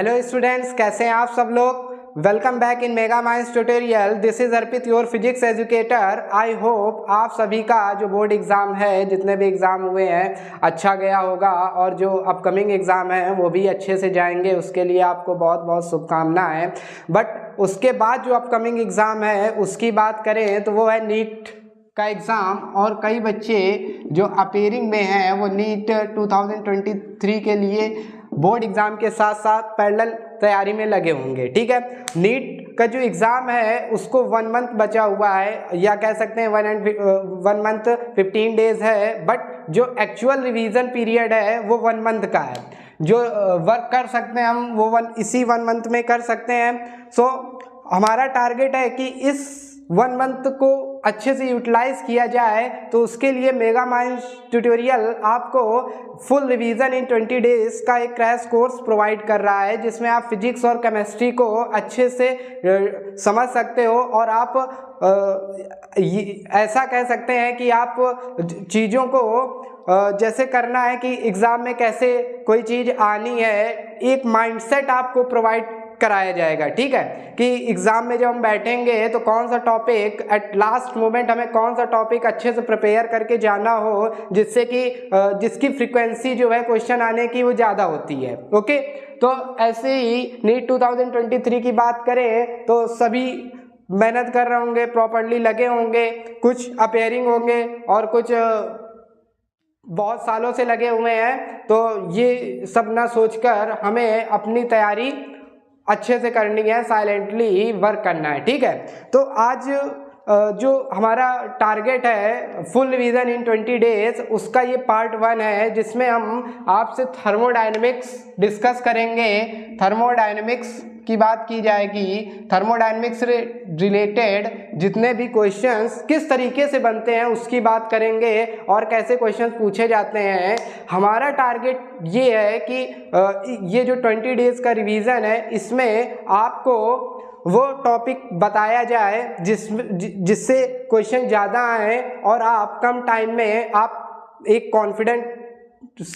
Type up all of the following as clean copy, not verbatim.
Hello students, कैसे हैं आप सब लोग। Welcome back in mega minds tutorial. This is Arpit, your physics educator. I hope आप सभी का जो बोर्ड एग्ज़ाम है, जितने भी एग्ज़ाम हुए हैं, अच्छा गया होगा और जो अपकमिंग एग्ज़ाम है वो भी अच्छे से जाएंगे। उसके लिए आपको बहुत बहुत शुभकामनाएं। बट उसके बाद जो अपकमिंग एग्ज़ाम है उसकी बात करें तो वो है नीट का एग्ज़ाम। और कई बच्चे जो अपेयरिंग में हैं वो नीट 2023 के लिए बोर्ड एग्ज़ाम के साथ साथ पैरेलल तैयारी में लगे होंगे। ठीक है, नीट का जो एग्ज़ाम है उसको 1 मंथ बचा हुआ है, या कह सकते हैं 1 मंथ 15 डेज है। बट जो एक्चुअल रिवीजन पीरियड है वो 1 मंथ का है। जो वर्क कर सकते हैं हम वो इसी 1 मंथ में कर सकते हैं। सो हमारा टारगेट है कि इस 1 मंथ को अच्छे से यूटिलाइज किया जाए। तो उसके लिए मेगा माइंड्स ट्यूटोरियल आपको फुल रिवीजन इन 20 डेज का एक क्रैश कोर्स प्रोवाइड कर रहा है, जिसमें आप फिजिक्स और केमिस्ट्री को अच्छे से समझ सकते हो। और आप ऐसा कह सकते हैं कि आप चीज़ों को जैसे करना है कि एग्ज़ाम में कैसे कोई चीज़ आनी है, एक माइंडसेट आपको प्रोवाइड कराया जाएगा। ठीक है, कि एग्ज़ाम में जब हम बैठेंगे तो कौन सा टॉपिक एट लास्ट मोमेंट हमें कौन सा टॉपिक अच्छे से प्रिपेयर करके जाना हो, जिससे कि जिसकी फ्रीक्वेंसी जो है क्वेश्चन आने की वो ज़्यादा होती है। ओके, तो ऐसे ही नीट 2023 की बात करें तो सभी मेहनत कर रहे होंगे, प्रॉपरली लगे होंगे, कुछ अपेयरिंग होंगे और कुछ बहुत सालों से लगे हुए हैं। तो ये सब ना सोचकर हमें अपनी तैयारी अच्छे से करनी है, साइलेंटली वर्क करना है। ठीक है, तो आज जो हमारा टारगेट है फुल रिवीजन इन 20 डेज, उसका ये पार्ट 1 है, जिसमें हम आपसे थर्मोडायनेमिक्स डिस्कस करेंगे। थर्मोडायनेमिक्स की बात की जाएगी। थर्मोडायनेमिक्स रिलेटेड जितने भी क्वेश्चंस किस तरीके से बनते हैं उसकी बात करेंगे और कैसे क्वेश्चंस पूछे जाते हैं। हमारा टारगेट ये है कि ये जो 20 डेज का रिवीजन है इसमें आपको वो टॉपिक बताया जाए जिससे क्वेश्चन ज़्यादा आए और आप कम टाइम में आप एक कॉन्फिडेंस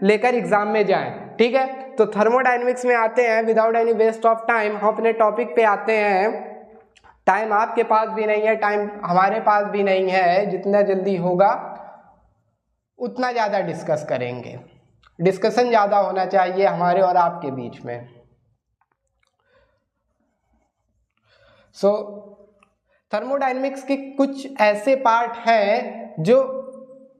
लेकर एग्जाम में जाएं। ठीक है, तो थर्मोडायनेमिक्स में आते हैं। Without any waste of time हम अपने टॉपिक पे आते हैं। टाइम आपके पास भी नहीं है, टाइम हमारे पास भी नहीं है। जितना जल्दी होगा उतना ज़्यादा डिस्कस करेंगे। डिस्कशन ज़्यादा होना चाहिए हमारे और आपके बीच में। थर्मोडायनेमिक्स के कुछ ऐसे पार्ट हैं जो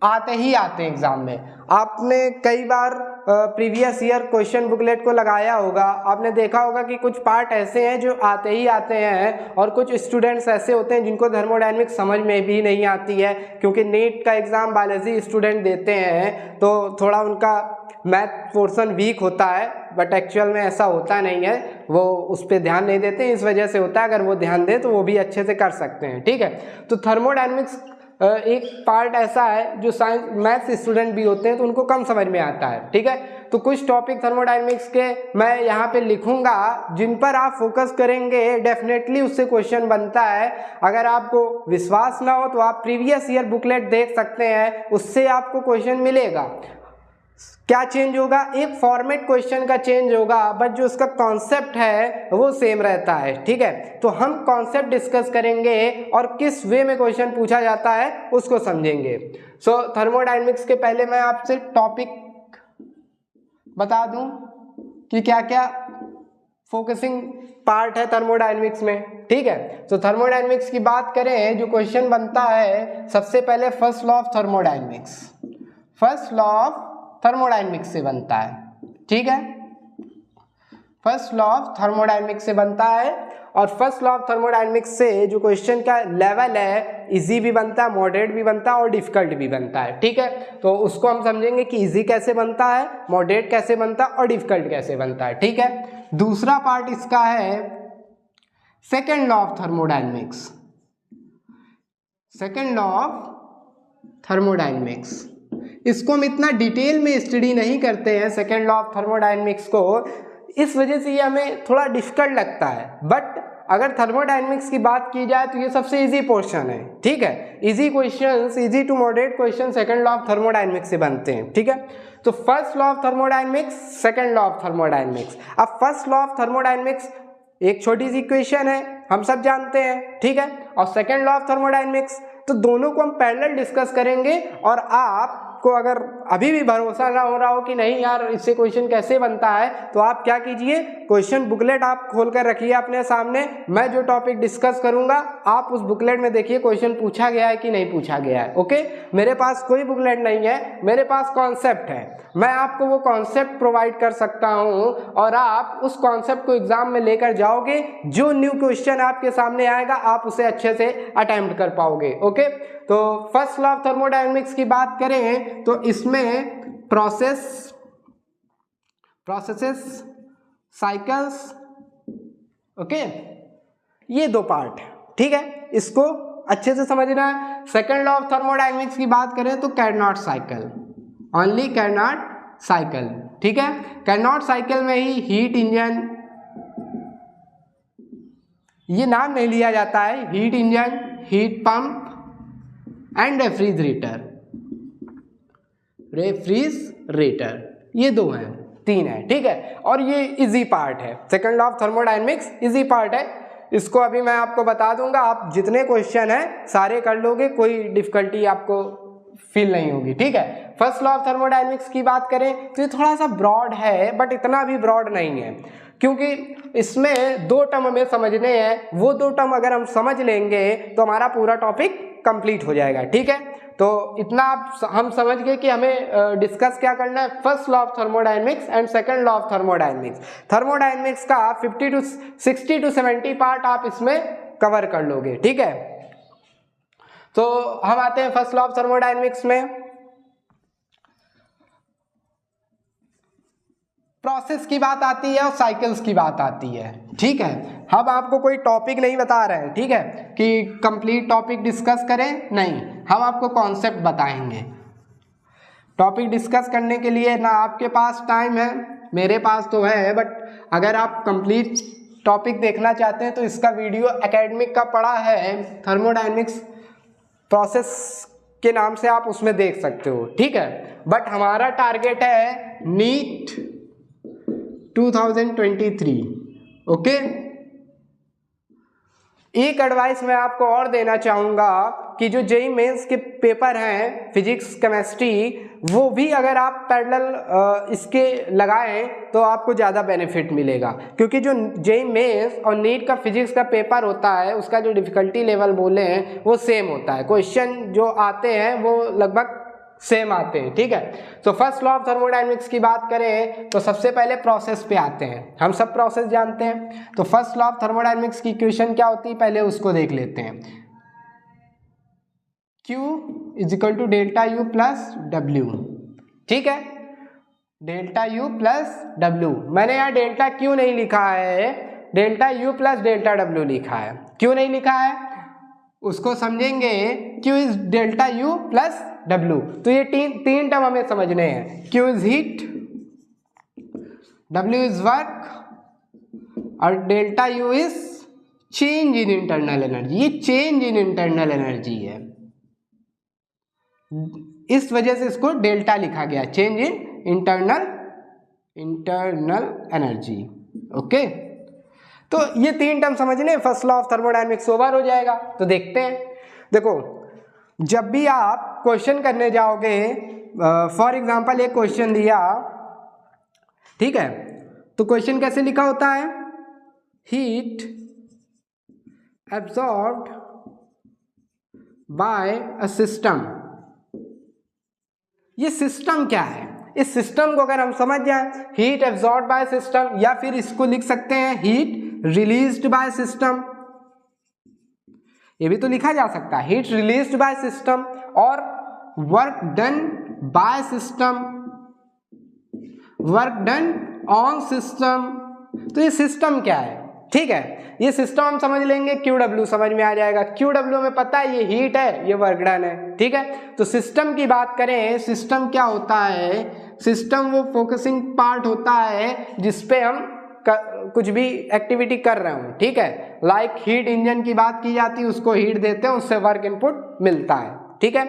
आते ही आते हैं एग्जाम में। आपने कई बार प्रीवियस ईयर क्वेश्चन बुकलेट को लगाया होगा, आपने देखा होगा कि कुछ पार्ट ऐसे हैं जो आते ही आते हैं और कुछ स्टूडेंट्स ऐसे होते हैं जिनको थर्मोडायनेमिक्स समझ में भी नहीं आती है, क्योंकि नीट का एग्ज़ाम बायोलॉजी स्टूडेंट देते हैं तो थोड़ा उनका मैथ पोर्शन वीक होता है। बट एक्चुअल में ऐसा होता नहीं है, वो उस पर ध्यान नहीं देते, इस वजह से होता है। अगर वो ध्यान दे तो वो भी अच्छे से कर सकते हैं। ठीक है, तो थर्मोडायनेमिक्स एक पार्ट ऐसा है जो साइंस मैथ्स स्टूडेंट भी होते हैं तो उनको कम समझ में आता है। ठीक है, तो कुछ टॉपिक थर्मोडायनेमिक्स के मैं यहाँ पे लिखूंगा जिन पर आप फोकस करेंगे, डेफिनेटली उससे क्वेश्चन बनता है। अगर आपको विश्वास ना हो तो आप प्रीवियस ईयर बुकलेट देख सकते हैं, उससे आपको क्वेश्चन मिलेगा। क्या चेंज होगा? एक फॉर्मेट क्वेश्चन का चेंज होगा, बट जो उसका कॉन्सेप्ट है वो सेम रहता है। ठीक है, तो हम कॉन्सेप्ट डिस्कस करेंगे और किस वे में क्वेश्चन पूछा जाता है उसको समझेंगे। थर्मोडायनेमिक्स के पहले मैं आपसे टॉपिक बता दूं कि क्या क्या फोकसिंग पार्ट है थर्मोडायनेमिक्स में। ठीक है, तो थर्मोडायनेमिक्स की बात करें, जो क्वेश्चन बनता है सबसे पहले first law of thermodynamics. First law of thermodynamics से बनता है। ठीक है, फर्स्ट लॉ ऑफ थर्मोडायनेमिक्स से बनता है। और फर्स्ट लॉ ऑफ थर्मोडायनेमिक्स से जो क्वेश्चन का लेवल है, इजी भी बनता है, मॉडरेट भी बनता है और डिफिकल्ट भी बनता है। ठीक है, तो उसको हम समझेंगे कि इजी कैसे बनता है, मॉडरेट कैसे बनता है और डिफिकल्ट कैसे बनता है। ठीक है, दूसरा पार्ट इसका है second law of thermodynamics. Second law of thermodynamics, इसको हम इतना डिटेल में स्टडी नहीं करते हैं सेकेंड लॉ ऑफ थर्मोडायनेमिक्स को, इस वजह से ये हमें थोड़ा डिफिकल्ट लगता है। बट अगर थर्मोडायनेमिक्स की बात की जाए तो ये सबसे इजी पोर्शन है। ठीक है, easy questions, easy to moderate question second law of thermodynamics से बनते हैं। ठीक है, तो first law of thermodynamics, second law of thermodynamics. अब फर्स्ट लॉ ऑफ थर्मोडायनेमिक्स एक छोटी सी इक्वेशन है, हम सब जानते हैं, ठीक है, और सेकंड लॉ ऑफ थर्मोडायनेमिक्स, तो दोनों को हम पैरेलल डिस्कस करेंगे। और आपको अगर अभी भी भरोसा ना हो रहा हो कि नहीं यार इससे क्वेश्चन कैसे बनता है, तो आप क्या कीजिए, क्वेश्चन बुकलेट आप खोल कर रखिए अपने सामने। मैं जो टॉपिक डिस्कस करूंगा आप उस बुकलेट में देखिए क्वेश्चन पूछा गया है कि नहीं पूछा गया है। ओके, मेरे पास कोई बुकलेट नहीं है, मेरे पास कॉन्सेप्ट है, मैं आपको वो कॉन्सेप्ट प्रोवाइड कर सकता हूं और आप उस कॉन्सेप्ट को एग्जाम में लेकर जाओगे, जो न्यू क्वेश्चन आपके सामने आएगा आप उसे अच्छे से अटेम्प्ट कर पाओगे। ओके, तो फर्स्ट लॉ ऑफ थर्मोडायनेमिक्स की बात करें तो इसमें प्रोसेसेस, साइकिल्स, ओके, ये दो पार्ट है, ठीक है, इसको अच्छे से समझना है। सेकंड लॉ ऑफ थर्मोडायनेमिक्स की बात करें तो Carnot cycle, only Carnot cycle, ठीक है। कैरनॉट साइकिल में ही हीट इंजन, ये नाम नहीं लिया जाता है, heat engine, heat pump and refrigerator, ये दो हैं, तीन है, ठीक है। और ये इजी पार्ट है, second law of thermodynamics easy part है, इसको अभी मैं आपको बता दूंगा, आप जितने क्वेश्चन हैं सारे कर लोगे, कोई डिफिकल्टी आपको फील नहीं होगी, ठीक है। फर्स्ट लॉ ऑफ थर्मोडायनेमिक्स की बात करें तो ये थोड़ा सा ब्रॉड है, बट इतना भी ब्रॉड नहीं है, क्योंकि इसमें दो टर्म हमें समझने हैं, वो दो टर्म अगर हम समझ लेंगे तो हमारा पूरा टॉपिक कंप्लीट हो जाएगा, ठीक है। तो इतना हम समझ गए कि हमें डिस्कस क्या करना है, first law of thermodynamics and second law of thermodynamics. Thermodynamics का 60 to 70 पार्ट आप इसमें कवर कर लोगे, ठीक है। तो हम आते हैं फर्स्ट लॉ ऑफ थर्मोडायनेमिक्स में। प्रोसेस की बात आती है और साइकिल्स की बात आती है, ठीक है। हम आपको कोई टॉपिक नहीं बता रहे हैं, ठीक है, कि कंप्लीट टॉपिक डिस्कस करें, नहीं, हम आपको कॉन्सेप्ट बताएंगे। टॉपिक डिस्कस करने के लिए ना आपके पास टाइम है, मेरे पास तो है, बट अगर आप कंप्लीट टॉपिक देखना चाहते हैं तो इसका वीडियो एकेडमिक का पड़ा है, थर्मोडायनेमिक्स प्रोसेस के नाम से, आप उसमें देख सकते हो, ठीक है। बट हमारा टारगेट है नीट 2023, ओके। एक एडवाइस मैं आपको और देना चाहूँगा कि जो जेईई मेंस के पेपर हैं फिजिक्स केमिस्ट्री, वो भी अगर आप पैरेलल इसके लगाएं तो आपको ज़्यादा बेनिफिट मिलेगा, क्योंकि जो जेईई मेंस और नीट का फिजिक्स का पेपर होता है उसका जो डिफ़िकल्टी लेवल बोले हैं वो सेम होता है, क्वेश्चन जो आते हैं वो लगभग सेम आते हैं, ठीक है। तो फर्स्ट लॉ ऑफ थर्मोडायनेमिक्स की बात करें तो सबसे पहले प्रोसेस पे आते हैं, हम सब प्रोसेस जानते हैं। तो फर्स्ट लॉ ऑफ थर्मोडायनेमिक्स की इक्वेशन क्या होती है, पहले उसको देख लेते हैं। Q is equal to delta U plus W, ठीक है, डेल्टा यू प्लस डब्ल्यू। मैंने यहाँ डेल्टा क्यू नहीं लिखा है, delta U plus delta W लिखा है। क्यों नहीं लिखा है उसको समझेंगे, Q is delta U plus W। तो ये तीन टर्म हमें समझने हैं, Q is heat, W is work और delta U is change in internal energy. ये चेंज इन इंटरनल एनर्जी है, इस वजह से इसको डेल्टा लिखा गया, change in internal energy, okay. तो ये तीन टर्म समझने, first law of thermodynamics over हो जाएगा। तो देखते हैं, देखो जब भी आप क्वेश्चन करने जाओगे, फॉर एग्जांपल एक क्वेश्चन दिया, ठीक है, तो क्वेश्चन कैसे लिखा होता है, heat absorbed bye a system. ये सिस्टम क्या है, इस सिस्टम को अगर हम समझ जाएं, हीट एब्जॉर्ब्ड बाय सिस्टम, या फिर इसको लिख सकते हैं हीट रिलीज्ड बाय सिस्टम, ये भी तो लिखा जा सकता है, हीट रिलीज्ड बाय सिस्टम, और work done bye system, work done on system. तो ये सिस्टम क्या है, ठीक है, ये सिस्टम हम समझ लेंगे, QW समझ में आ जाएगा, QW में पता है ये हीट है, ये वर्क डन है, ठीक है। तो सिस्टम की बात करें, सिस्टम क्या होता है, सिस्टम वो फोकसिंग पार्ट होता है जिसपे हम कुछ भी एक्टिविटी कर रहे हो, ठीक है, लाइक हीट इंजन की बात की जाती है, उसको हीट देते हैं, उससे वर्क इनपुट मिलता है, ठीक है।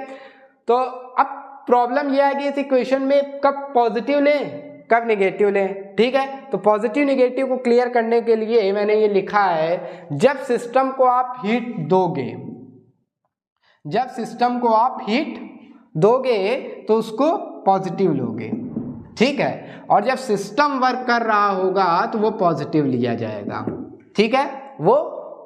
तो अब प्रॉब्लम यह है कि इस इक्वेशन में कब पॉजिटिव लें कब नेगेटिव लें, ठीक है। तो पॉजिटिव नेगेटिव को क्लियर करने के लिए मैंने ये लिखा है, जब सिस्टम को आप हीट दोगे, जब सिस्टम को आप हीट दोगे तो उसको पॉजिटिव लोगे, ठीक है। और जब सिस्टम वर्क कर रहा होगा तो वो पॉजिटिव लिया जाएगा, ठीक है, वो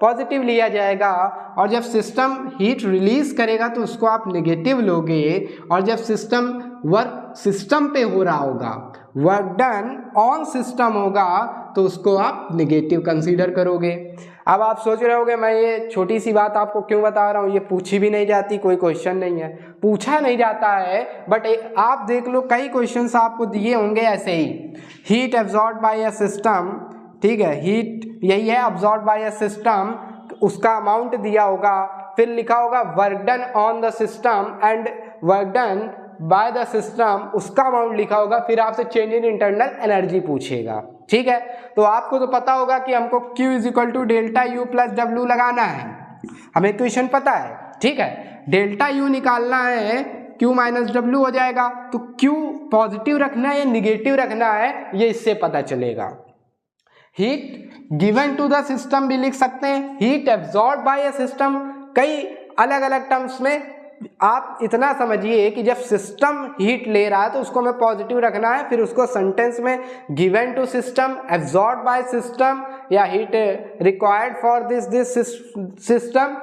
पॉजिटिव लिया जाएगा। और जब सिस्टम हीट रिलीज करेगा तो उसको आप नेगेटिव लोगे। और जब सिस्टम वर्क सिस्टम पे हो रहा होगा, वर्क डन ऑन सिस्टम होगा, तो उसको आप नेगेटिव कंसीडर करोगे। अब आप सोच रहे होगे मैं ये छोटी सी बात आपको क्यों बता रहा हूँ, ये पूछी भी नहीं जाती, कोई क्वेश्चन नहीं है, पूछा नहीं जाता है, बट आप देख लो कई क्वेश्चंस आपको दिए होंगे ऐसे ही, heat absorb by a system, ठीक है, हीट यही है एब्जॉर्ब बाय अ सिस्टम, उसका अमाउंट दिया होगा, फिर लिखा होगा work done on the system and work done by the system, उसका अमाउंट लिखा होगा, फिर आपसे चेंज इन इंटरनल एनर्जी पूछेगा, ठीक है। तो आपको तो पता होगा कि हमको Q equal to delta U plus W लगाना है, हमें इक्वेशन पता है, ठीक है। डेल्टा यू निकालना है, Q माइनस डब्ल्यू हो जाएगा, तो Q पॉजिटिव रखना है या निगेटिव रखना है ये इससे पता चलेगा। Heat given to the system भी लिख सकते हैं, heat absorb by a system, कई अलग अलग टर्म्स में आप इतना समझिए कि जब सिस्टम हीट ले रहा है तो उसको हमें पॉजिटिव रखना है, फिर उसको सेंटेंस में given to system, absorb by system या heat required for this system,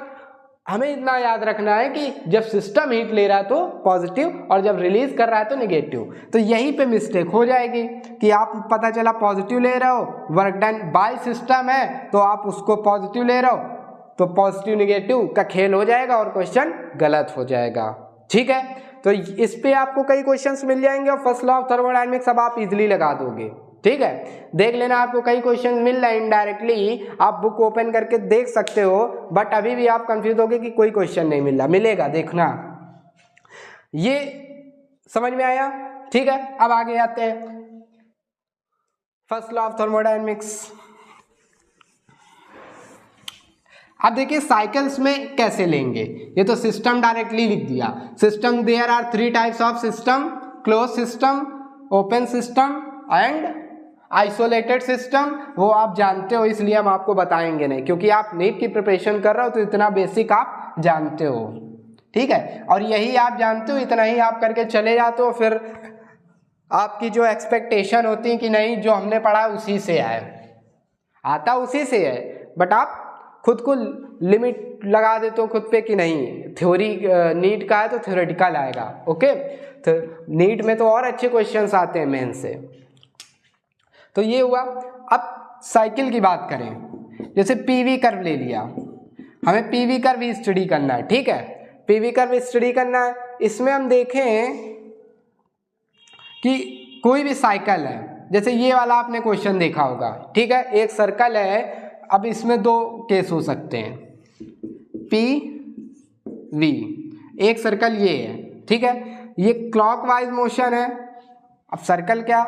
हमें इतना याद रखना है कि जब सिस्टम हीट ले रहा है तो पॉजिटिव और जब रिलीज कर रहा है तो नेगेटिव। तो यहीं पे मिस्टेक हो जाएगी कि आप पता चला पॉजिटिव ले रहे हो, वर्क डन बाय सिस्टम है तो आप उसको पॉजिटिव ले रहे हो, तो पॉजिटिव नेगेटिव का खेल हो जाएगा और क्वेश्चन गलत हो जाएगा, ठीक है। तो इस पे आपको कई क्वेश्चंस मिल जाएंगे और फर्स्ट लॉ ऑफ थर्मोडायनेमिक्स अब आप इजीली लगा दोगे, ठीक है। देख लेना आपको कई क्वेश्चन मिल रहे हैं इनडायरेक्टली, आप बुक ओपन करके देख सकते हो, बट अभी भी आप कंफ्यूज होगे कि कोई क्वेश्चन नहीं मिल रहा, मिलेगा देखना। ये समझ में आया, ठीक है। अब आगे आते हैं फर्स्ट लॉ ऑफ थर्मोडायनेमिक्स। अब देखिए साइकिल्स में कैसे लेंगे, ये तो सिस्टम डायरेक्टली लिख दिया, system there are 3 types of system, close system, open system and isolated system, वो आप जानते हो इसलिए हम आपको बताएंगे नहीं, क्योंकि आप नीट की प्रिपरेशन कर रहे हो तो इतना बेसिक आप जानते हो, ठीक है। और यही आप जानते हो, इतना ही आप करके चले जाते हो, फिर आपकी जो एक्सपेक्टेशन होती है कि नहीं जो हमने पढ़ा उसी से आए, आता उसी से है, बट आप खुद को लिमिट लगा देते हो खुद पे कि नहीं थ्योरी नीट का है तो थ्योरेटिकल आएगा, ओके। तो नीट में तो और अच्छे क्वेश्चंस आते हैं मेन से। तो ये हुआ। अब साइकिल की बात करें, जैसे पीवी कर्व ले लिया, हमें पीवी कर्व स्टडी करना है, ठीक है, पीवी कर्व स्टडी करना है। इसमें हम देखें कि कोई भी साइकिल है, जैसे ये वाला आपने क्वेश्चन देखा होगा, ठीक है, एक सर्कल है, अब इसमें 2 केस हो सकते हैं, पी वी, एक सर्कल ये है, ठीक है, ये क्लॉकवाइज मोशन है, अब सर्कल क्या,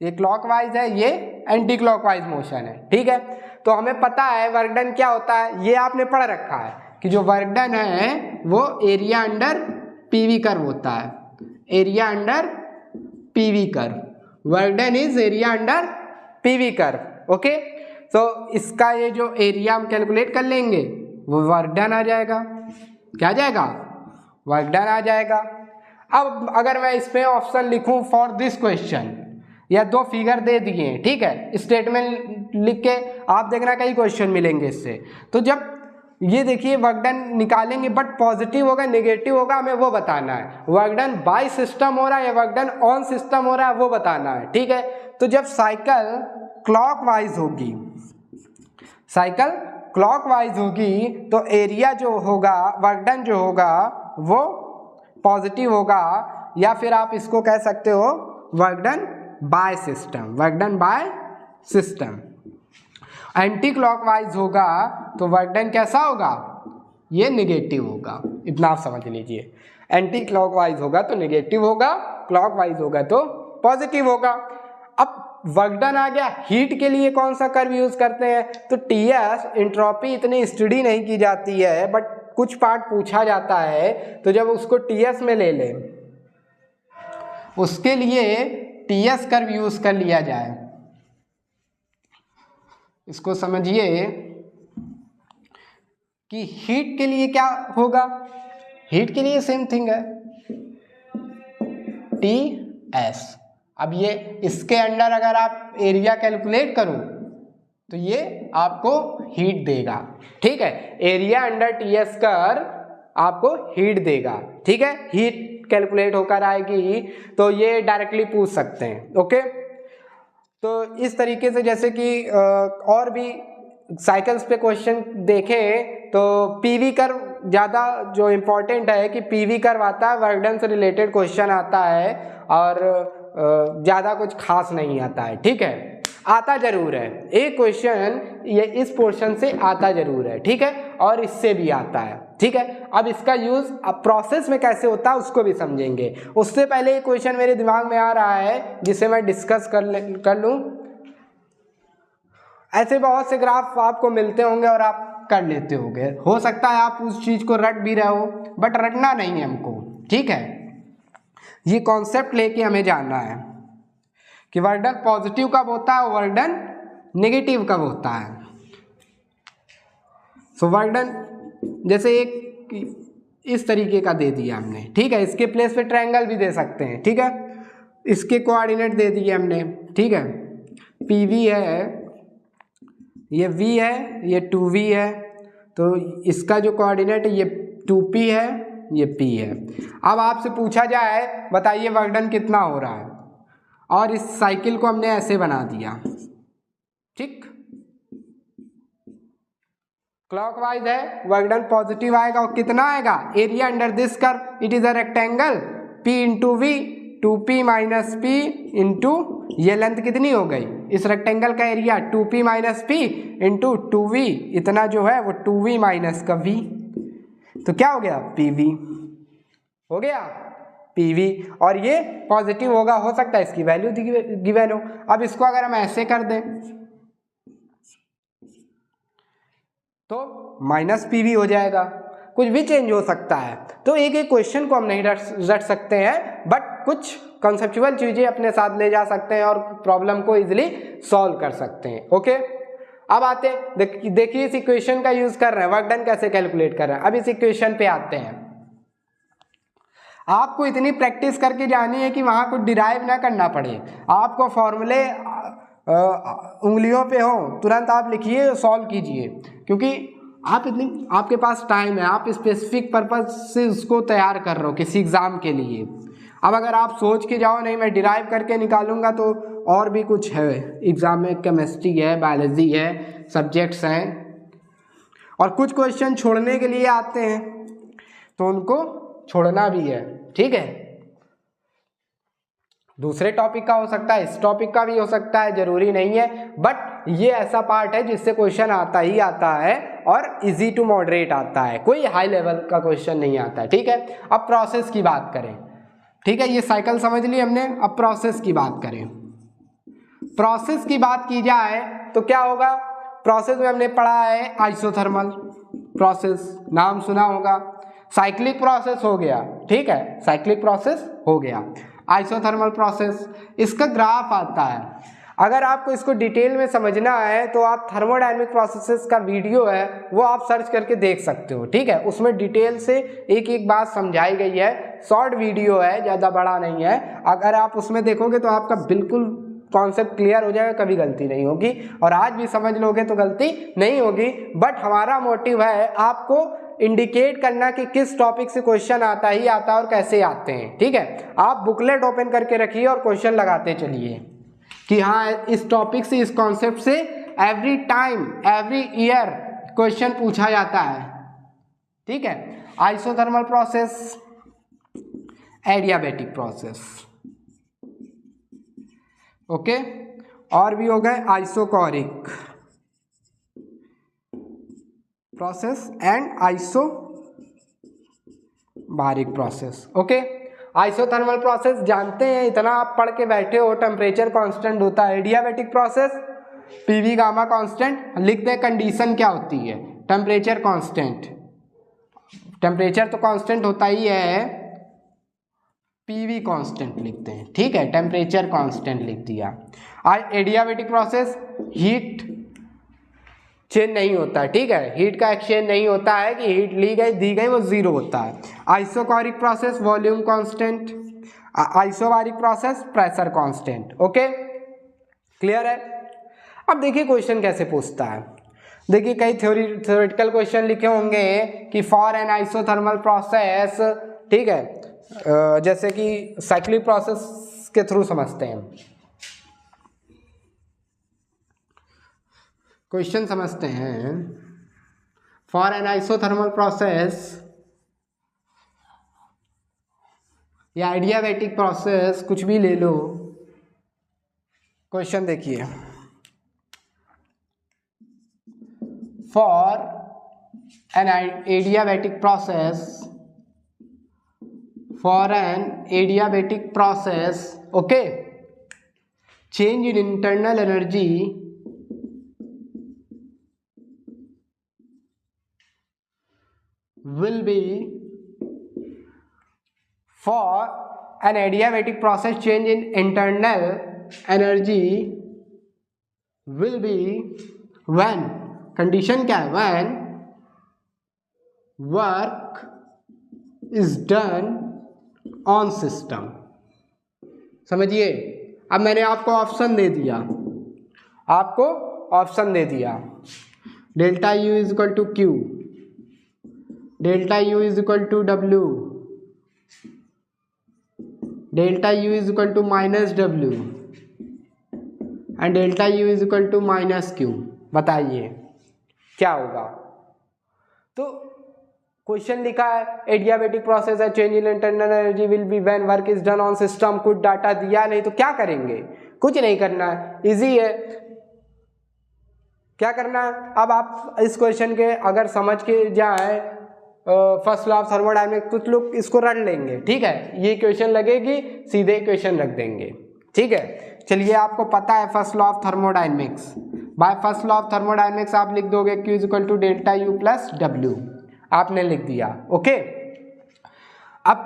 ये क्लॉकवाइज है, ये एंटी क्लॉकवाइज मोशन है, ठीक है। तो हमें पता है वर्क डन क्या होता है, ये आपने पढ़ रखा है कि जो वर्क डन है वो एरिया अंडर पीवी कर्व होता है, area under PV curve, work done is area under PV curve, okay. तो इसका ये जो एरिया हम कैलकुलेट कर लेंगे वो वर्क डन आ जाएगा, क्या आ जाएगा, वर्क डन आ जाएगा। अब अगर मैं इस पे ऑप्शन लिखूं फॉर दिस क्वेश्चन, या 2 फिगर दे दिए, ठीक है, स्टेटमेंट लिख के आप देखना कई क्वेश्चन मिलेंगे इससे। तो जब ये देखिए वर्क डन निकालेंगे, बट पॉजिटिव होगा नेगेटिव होगा हमें वो बताना है, वर्क डन बाय सिस्टम हो रहा है या वर्क डन ऑन सिस्टम हो रहा है वो बताना है, ठीक है। तो जब साइकिल क्लॉकवाइज होगी, साइकिल क्लॉकवाइज होगी तो एरिया जो होगा, वर्क डन जो होगा वो पॉजिटिव होगा, या फिर आप इसको कह सकते हो work done bye system, work done by system. Anti clockwise होगा तो वर्क डन कैसा होगा, ये नेगेटिव होगा, इतना आप समझ लीजिए, एंटी क्लॉकवाइज होगा तो नेगेटिव होगा, क्लॉकवाइज होगा तो पॉजिटिव होगा। अब वर्क डन आ गया, हीट के लिए कौन सा कर्व यूज करते हैं, तो टीएस, एंट्रोपी इतनी स्टडी नहीं की जाती है, बट कुछ पार्ट पूछा जाता है, तो जब उसको टीएस में ले लें, उसके लिए टीएस कर्व यूज कर लिया जाए। इसको समझिए कि हीट के लिए क्या होगा, हीट के लिए सेम थिंग है टी एस। अब ये इसके अंडर अगर आप एरिया कैलकुलेट करो तो ये आपको हीट देगा, ठीक है। एरिया अंडर टी एस कर आपको हीट देगा, ठीक है। हीट कैलकुलेट होकर आएगी तो ये डायरेक्टली पूछ सकते हैं, ओके। तो इस तरीके से जैसे कि और भी साइकिल्स पे क्वेश्चन देखें तो पीवी कर्व ज़्यादा जो इम्पोर्टेंट है कि पीवी कर्व आता है, वर्क डन से रिलेटेड क्वेश्चन आता है और ज़्यादा कुछ खास नहीं आता है, ठीक है। आता जरूर है, एक क्वेश्चन ये इस पोर्शन से आता जरूर है, ठीक है, और इससे भी आता है, ठीक है। अब इसका यूज अब प्रोसेस में कैसे होता है उसको भी समझेंगे। उससे पहले एक क्वेश्चन मेरे दिमाग में आ रहा है जिसे मैं डिस्कस कर लूँ। ऐसे बहुत से ग्राफ आपको मिलते होंगे और आप कर लेते होंगे, हो सकता है आप उस चीज को रट भी रहे हो, बट रटना नहीं है हमको, ठीक है। ये कॉन्सेप्ट लेके हमें जानना है कि वर्क डन पॉजिटिव कब होता है, वर्क डन नेगेटिव कब होता है। सो वर्क डन जैसे एक इस तरीके का दे दिया हमने, ठीक है। इसके प्लेस पे ट्रायंगल भी दे सकते हैं, ठीक है। इसके कोऑर्डिनेट दे दिए हमने, ठीक है। पीवी है, ये v है, ये 2v है, तो इसका जो कोऑर्डिनेट है ये 2p है, ये p है। अब आपसे पूछा जाए बताइए वर्क डन कितना हो रहा है, और इस साइकिल को हमने ऐसे बना दिया, ठीक। क्लॉकवाइज है, वर्क डन पॉजिटिव आएगा और कितना आएगा, area under this curve it is a rectangle p into V, 2p minus p into ये लेंथ कितनी हो गई इस रेक्टेंगल का area 2p minus p into 2v, इतना जो है वो 2v माइनस का v, तो क्या हो गया pv, हो गया pv। और ये पॉजिटिव होगा, हो सकता है इसकी वैल्यू गिवन हो। अब इसको अगर हम ऐसे कर दें तो माइनस pv हो जाएगा, कुछ भी चेंज हो सकता है। तो एक एक क्वेश्चन को हम नहीं रट सकते हैं, बट कुछ कॉन्सेप्चुअल चीजें अपने साथ ले जा सकते हैं और प्रॉब्लम को इजीली सॉल्व कर सकते हैं, ओके। अब आते हैं, देखिए इस इक्वेशन का यूज कर रहे हैं, वर्क डन कैसे कैलकुलेट कर रहे हैं। अब इस इक्वेशन पे आते हैं, आपको इतनी प्रैक्टिस करके जानी है कि वहां कुछ डिराइव ना करना पड़े, आपको फॉर्मूले उंगलियों पे हो, तुरंत आप लिखिए, सॉल्व कीजिए, क्योंकि आपके पास टाइम है, आप स्पेसिफिक पर्पज से उसको तैयार कर रहे हो किसी एग्जाम के लिए। अब अगर आप सोच के जाओ नहीं मैं डिराइव करके निकालूंगा, तो और भी कुछ है एग्जाम में, केमिस्ट्री है, बायोलॉजी है, सब्जेक्ट्स हैं, और कुछ क्वेश्चन छोड़ने के लिए आते हैं तो उनको छोड़ना भी है, ठीक है। दूसरे टॉपिक का हो सकता है, इस टॉपिक का भी हो सकता है, जरूरी नहीं है, बट ये ऐसा पार्ट है जिससे क्वेश्चन आता ही आता है और इजी टू मॉडरेट आता है, कोई हाई लेवल का क्वेश्चन नहीं आता है, ठीक है। अब प्रोसेस की बात करें, ठीक है, ये साइकिल समझ ली हमने। अब प्रोसेस की बात करें, प्रोसेस की बात की जाए तो क्या होगा, प्रोसेस में हमने पढ़ा है आइसोथर्मल प्रोसेस, नाम सुना होगा। साइक्लिक प्रोसेस हो गया, ठीक है, साइक्लिक प्रोसेस हो गया। आइसोथर्मल प्रोसेस, इसका ग्राफ आता है। अगर आपको इसको डिटेल में समझना है तो आप थर्मोडायनेमिक प्रोसेसेस का वीडियो है वो आप सर्च करके देख सकते हो, ठीक है। उसमें डिटेल से एक एक बात समझाई गई है, शॉर्ट वीडियो है, ज़्यादा बड़ा नहीं है। अगर आप उसमें देखोगे तो आपका बिल्कुल कॉन्सेप्ट क्लियर हो जाएगा, कभी गलती नहीं होगी, और आज भी समझ लोगे तो गलती नहीं होगी। बट हमारा मोटिव है आपको इंडिकेट करना कि किस टॉपिक से क्वेश्चन आता ही आता है और कैसे आते हैं, ठीक है। आप बुकलेट ओपन करके रखिए और क्वेश्चन लगाते चलिए कि हाँ इस टॉपिक से, इस कॉन्सेप्ट से every time every year question पूछा जाता है, ठीक है। Isothermal process, adiabatic process, okay, और भी हो गए isochoric process and isobaric process, okay. Isothermal process जानते हैं, इतना आप पढ़ के बैठे हो, टेम्परेचर कांस्टेंट होता है। Adiabatic process PV gamma constant, लिख दे कंडीशन क्या होती है, टेम्परेचर कांस्टेंट, टेम्परेचर तो कांस्टेंट होता ही है, पीवी कांस्टेंट लिखते हैं, ठीक है, टेम्परेचर कांस्टेंट लिख दिया। एडियाबैटिक प्रोसेस हीट चेंज नहीं होता है, ठीक है, हीट का एक्सचेंज नहीं होता है कि हीट ली गई दी गई वो जीरो होता है। Isobaric process volume constant, isobaric process pressure constant. Okay, clear है। अब देखिए क्वेश्चन कैसे पूछता है। देखिए कई थ्योरेटिकल क्वेश्चन लिखे होंगे कि फॉर एन आइसोथर्मल प्रोसेस, ठीक है, जैसे कि साइक्लिक प्रोसेस के थ्रू समझते हैं, क्वेश्चन समझते हैं। फॉर एन आइसोथर्मल प्रोसेस या एडियाबैटिक प्रोसेस, कुछ भी ले लो। क्वेश्चन देखिए, for an adiabatic process, for an adiabatic process, okay, change in internal energy will be, for an adiabatic process change in internal energy will be when, condition क्या है, when work is done on system। समझिए, अब मैंने आपको option दे दिया, आपको option दे दिया, delta U is equal to Q, delta U is equal to W, delta U is equal to minus W and delta U is equal to minus Q. बताइए क्या होगा। तो क्वेश्चन लिखा है एडियाबैटिक प्रोसेस है, change in internal energy will be when work is done on system. कुछ data दिया नहीं तो क्या करेंगे, कुछ नहीं करना है, इजी है। क्या करना है, अब आप इस क्वेश्चन के अगर समझ के जाए फर्स्ट लॉ ऑफ थर्मोडायनेमिक्स, कुछ लोग इसको रट लेंगे, ठीक है, ये क्वेश्चन लगेगी सीधे क्वेश्चन रख देंगे, ठीक है। चलिए आपको पता है first law of thermodynamics, by first law of thermodynamics आप लिख दोगे Q is equal to delta U plus W, आपने लिख दिया, ओके। अब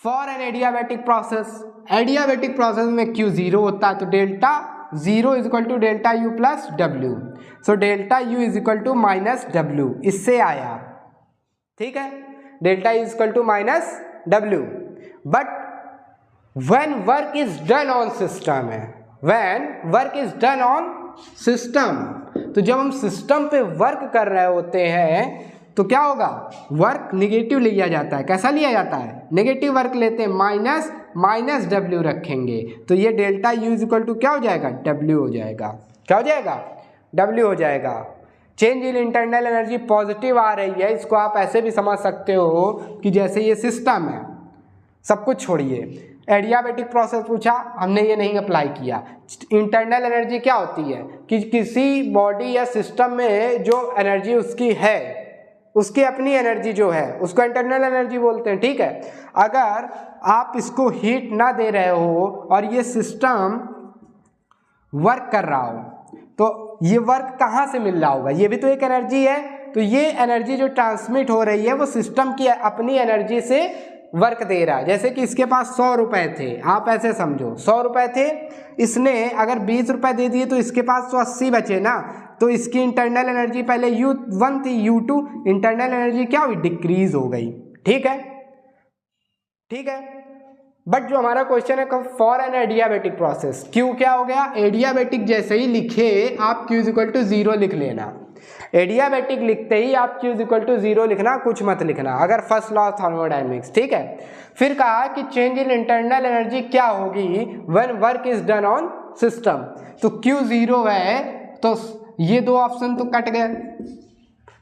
for an adiabatic process, adiabatic process में Q जीरो होता है तो delta zero is equal to delta U plus W, so delta U is equal to minus W, इससे आया, ठीक है, delta is equal to minus W. But when work is done on system है, when work is done on system, तो जब हम system पे work कर रहे होते हैं तो क्या होगा, वर्क निगेटिव लिया जाता है। कैसा लिया जाता है, नेगेटिव वर्क लेते हैं, माइनस माइनस डब्ल्यू रखेंगे, तो ये delta U is equal to क्या हो जाएगा, डब्ल्यू हो जाएगा। क्या हो जाएगा, डब्ल्यू हो जाएगा। Change in internal energy positive आ रही है, इसको आप ऐसे भी समझ सकते हो कि जैसे ये सिस्टम है, सब कुछ छोड़िए, एडियाबैटिक प्रोसेस पूछा, हमने ये नहीं अप्लाई किया। इंटरनल एनर्जी क्या होती है कि किसी बॉडी या सिस्टम में जो एनर्जी उसकी है, उसकी अपनी एनर्जी जो है उसको इंटरनल एनर्जी बोलते हैं, ठीक है। अगर आप इसको हीट ना दे रहे हो और ये सिस्टम वर्क कर रहा हो तो ये वर्क कहाँ से मिल रहा होगा, ये भी तो एक एनर्जी है, तो ये एनर्जी जो ट्रांसमिट हो रही है वो सिस्टम की अपनी एनर्जी से वर्क दे रहा है। जैसे कि इसके पास 100 रुपए थे, आप ऐसे समझो 100 रुपए थे, इसने अगर 20 रुपए दे दिए तो इसके पास 180 बचे ना, तो इसकी इंटरनल एनर्जी पहले U1 थी, U2 इंटरनल एनर्जी क्या हुई, डिक्रीज हो गई, ठीक है, ठीक है। बट जो हमारा क्वेश्चन है for an adiabatic process, Q क्या हो गया, एडियाबैटिक जैसे ही लिखे आप Q इज इक्वल टू 0 लिख लेना, एडियाबैटिक लिखते ही आप Q इज इक्वल टू 0 लिखना, कुछ मत लिखना, अगर फर्स्ट लॉ ऑफ थर्मोडायनेमिक्स, ठीक है। फिर कहा कि चेंज इन इंटरनल एनर्जी क्या होगी when work is done on system, तो Q 0 है तो ये दो ऑप्शन तो कट गए,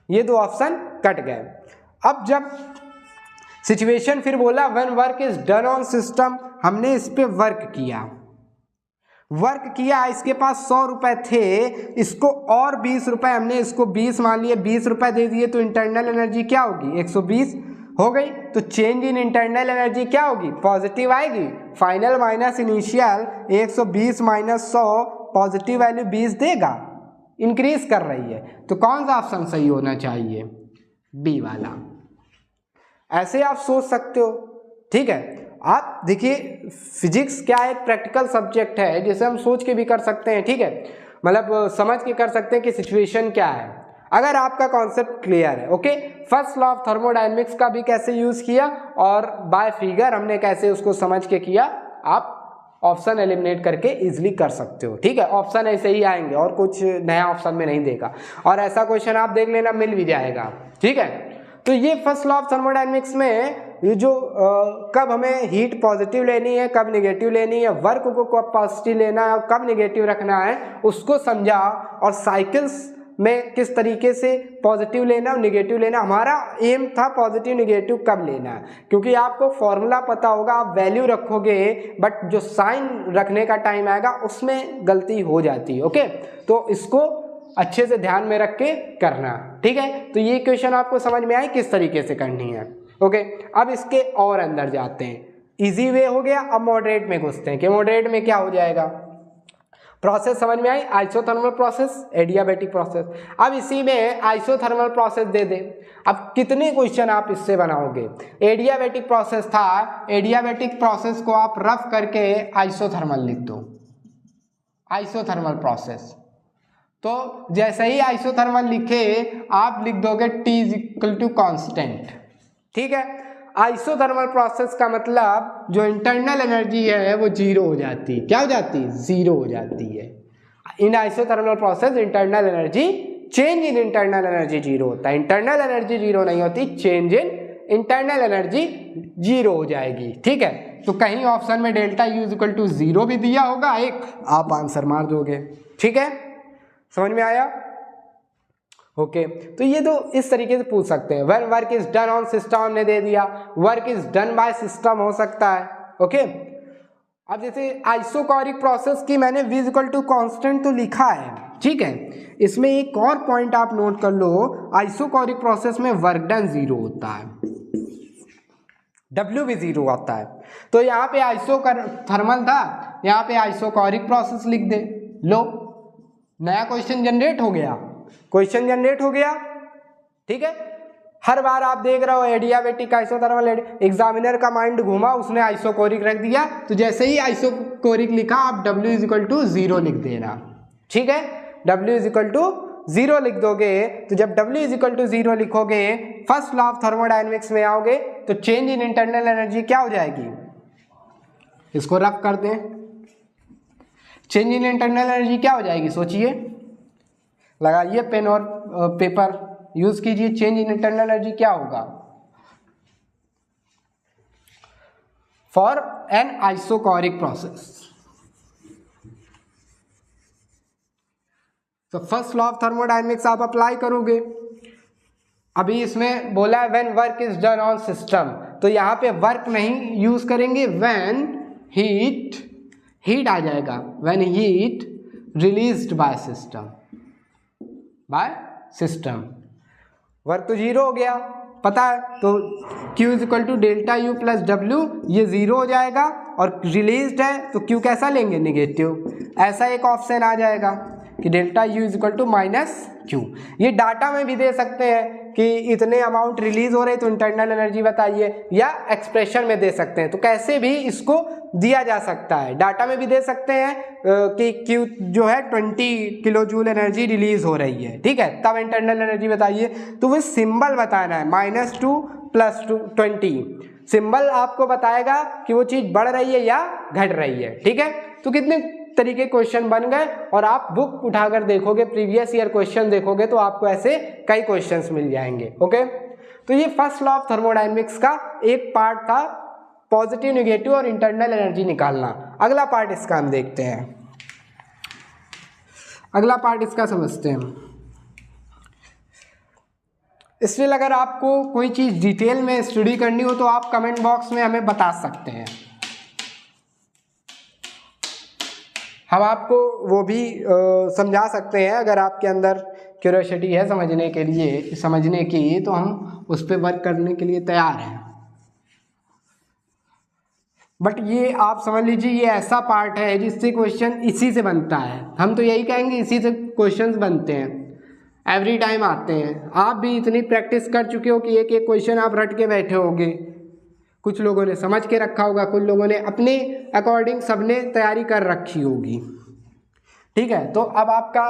ये दो ऑप्शन कट गए। अब जब सिचुएशन फिर बोला when work is done on system, हमने इस पे वर्क किया, इसके पास 100 रुपए थे, इसको और 20 रुपए, हमने इसको 20 मान लिए, 20 रुपए दे दिए, तो इंटरनल एनर्जी क्या होगी, 120 हो गई। तो चेंज इन इंटरनल एनर्जी क्या होगी, पॉजिटिव आएगी, final minus initial, 120 minus 100, positive value 20 देगा, इंक्रीज कर रही है, तो कौन सा ऑप्शन सही होना चाहिए, बी वाला। ऐसे आप सोच सकते हो, ठीक है। आप देखिए फिजिक्स क्या है, एक प्रैक्टिकल सब्जेक्ट है जिसे हम सोच के भी कर सकते हैं, ठीक है, मतलब समझ के कर सकते हैं कि सिचुएशन क्या है, अगर आपका कॉन्सेप्ट क्लियर है। Okay, first law of thermodynamics का भी कैसे यूज किया और बाय फिगर हमने कैसे उसको समझ के किया, आप ऑप्शन एलिमिनेट करके इजीली कर सकते हो, ठीक है। ऑप्शन ऐसे ही आएंगे और कुछ नया ऑप्शन में नहीं देगा, और ऐसा क्वेश्चन आप देख लेना मिल भी जाएगा, ठीक है। तो ये फर्स्ट लॉ ऑफ थर्मोडायनेमिक्स में ये जो कब हमें हीट पॉजिटिव लेनी है, कब नेगेटिव लेनी है, वर्क को कब पॉजिटिव लेना है और कब नेगेटिव रखना है, उसको समझा, और साइकिल्स में किस तरीके से पॉजिटिव लेना और नेगेटिव लेना। हमारा एम था पॉजिटिव नेगेटिव कब लेना है, क्योंकि आपको फॉर्मूला पता होगा, आप वैल्यू रखोगे, बट जो साइन रखने का टाइम आएगा उसमें गलती हो जाती है। ओके, तो इसको अच्छे से ध्यान में रख के करना, ठीक है। तो ये क्वेश्चन आपको समझ में आई किस तरीके से करनी है। ओके, अब इसके और अंदर जाते हैं, इजी वे हो गया। अब मॉडरेट में घुसते हैं कि मॉडरेट में क्या हो जाएगा। प्रोसेस समझ में आई, आइसोथर्मल प्रोसेस, एडियाबैटिक प्रोसेस। अब इसी में आइसोथर्मल प्रोसेस दे दे, अब कितने क्वेश्चन आप इससे बनाओगे। एडियाबैटिक प्रोसेस था, एडियाबैटिक प्रोसेस को आप रफ करके आइसोथर्मल लिख दो, आइसोथर्मल प्रोसेस। तो जैसे ही आइसोथर्मल लिखे आप लिख दोगे T इक्वल टू कॉन्स्टेंट, ठीक है। आइसोथर्मल प्रोसेस का मतलब जो इंटरनल एनर्जी है वो जीरो हो जाती है। क्या हो जाती है? जीरो हो जाती है। In isothermal process internal energy, change in internal energy zero होता है। इंटरनल एनर्जी जीरो नहीं होती, change in internal energy zero हो जाएगी, ठीक है। तो कहीं ऑप्शन में delta U equal to zero भी दिया होगा, एक आप आंसर मार दोगे, ठीक है। समझ में आया? ओके, तो ये तो इस तरीके से पूछ सकते हैं। When work is done on system हमने दे दिया, work is done by system हो सकता है। ओके, अब जैसे आइसोकोरिक प्रोसेस की मैंने V इक्वल टू कॉन्स्टेंट तो लिखा है, ठीक है। इसमें एक और पॉइंट आप नोट कर लो, आइसोकोरिक प्रोसेस में वर्क डन जीरो होता है, W भी जीरो आता है। तो यहाँ पे आइसोथर्मल था, यहाँ पे आइसोकोरिक प्रोसेस लिख दे, लो नया क्वेश्चन जनरेट हो गया, क्वेश्चन जनरेट हो गया, ठीक है। हर बार आप देख रहे हो एडियाबैटिक आइसोथर्मल, एग्जामिनर का माइंड घूमा, उसने आइसोकोरिक रख दिया, तो जैसे ही आइसोकोरिक लिखा आप W is equal to zero लिख देना, ठीक है। W is equal to zero लिख दोगे, तो जब W is equal to zero लिखोगे, फर्स्ट लॉ ऑफ थर्मोडायनेमिक्स में आओगे, तो चेंज इन इंटरनल एनर्जी क्या हो जाएगी, इसको रफ कर दें। चेंज इन इंटरनल एनर्जी क्या हो जाएगी, सोचिए, लगाइए पेन और पेपर यूज कीजिए। चेंज इन इंटरनल एनर्जी क्या होगा फॉर एन आइसोकोरिक प्रोसेस। तो फर्स्ट लॉ ऑफ थर्मोडायनेमिक्स आप अप्लाई करोगे। अभी इसमें बोला है when work is done on system, तो यहाँ पे वर्क नहीं यूज करेंगे, व्हेन हीट आ जाएगा, when heat released by system, work तो जीरो हो गया पता है, तो Q is equal to delta U plus W, ये जीरो हो जाएगा, और रिलीज्ड है तो Q कैसा लेंगे, नेगेटिव। ऐसा एक ऑप्शन आ जाएगा कि delta U is equal to minus Q। ये डाटा में भी दे सकते हैं कि इतने अमाउंट रिलीज हो रहे तो इंटरनल एनर्जी बताइए, या एक्सप्रेशन में दे सकते हैं, तो कैसे भी इसको दिया जा सकता है। डाटा में भी दे सकते हैं कि Q जो है 20 किलो जूल एनर्जी रिलीज हो रही है, ठीक है, तब इंटरनल एनर्जी बताइए। तो वो सिंबल बताना है, -2 + 20 सिंबल आपको बताएगा कि वो चीज़ बढ़ रही है या घट रही है, ठीक है। तो कितने तरीके क्वेश्चन बन गए, और आप बुक उठाकर देखोगे, प्रीवियस ईयर क्वेश्चन देखोगे, तो आपको ऐसे कई क्वेश्चंस मिल जाएंगे। ओके, तो ये फर्स्ट लॉ ऑफ थर्मोडायनेमिक्स का एक पार्ट था, पॉजिटिव नेगेटिव और इंटरनल एनर्जी निकालना। अगला पार्ट इसका हम देखते हैं, अगला पार्ट इसका समझते हैं। इसलिए अगर आपको कोई चीज़ डिटेल में स्टडी करनी हो तो आप कमेंट बॉक्स में हमें बता सकते हैं, हम आपको वो भी समझा सकते हैं। अगर आपके अंदर क्यूरियोसिटी है समझने के लिए, समझने की, तो हम उस पर वर्क करने के लिए तैयार हैं। बट ये आप समझ लीजिए, ये ऐसा पार्ट है जिससे क्वेश्चन इसी से बनता है। हम तो यही कहेंगे इसी से क्वेश्चंस बनते हैं, एवरी टाइम आते हैं। आप भी इतनी प्रैक्टिस कर चुके हो कि एक एक क्वेश्चन आप रट के बैठे होगे। कुछ लोगों ने समझ के रखा होगा, कुछ लोगों ने अपने अकॉर्डिंग सबने तैयारी कर रखी होगी। ठीक है, तो अब आपका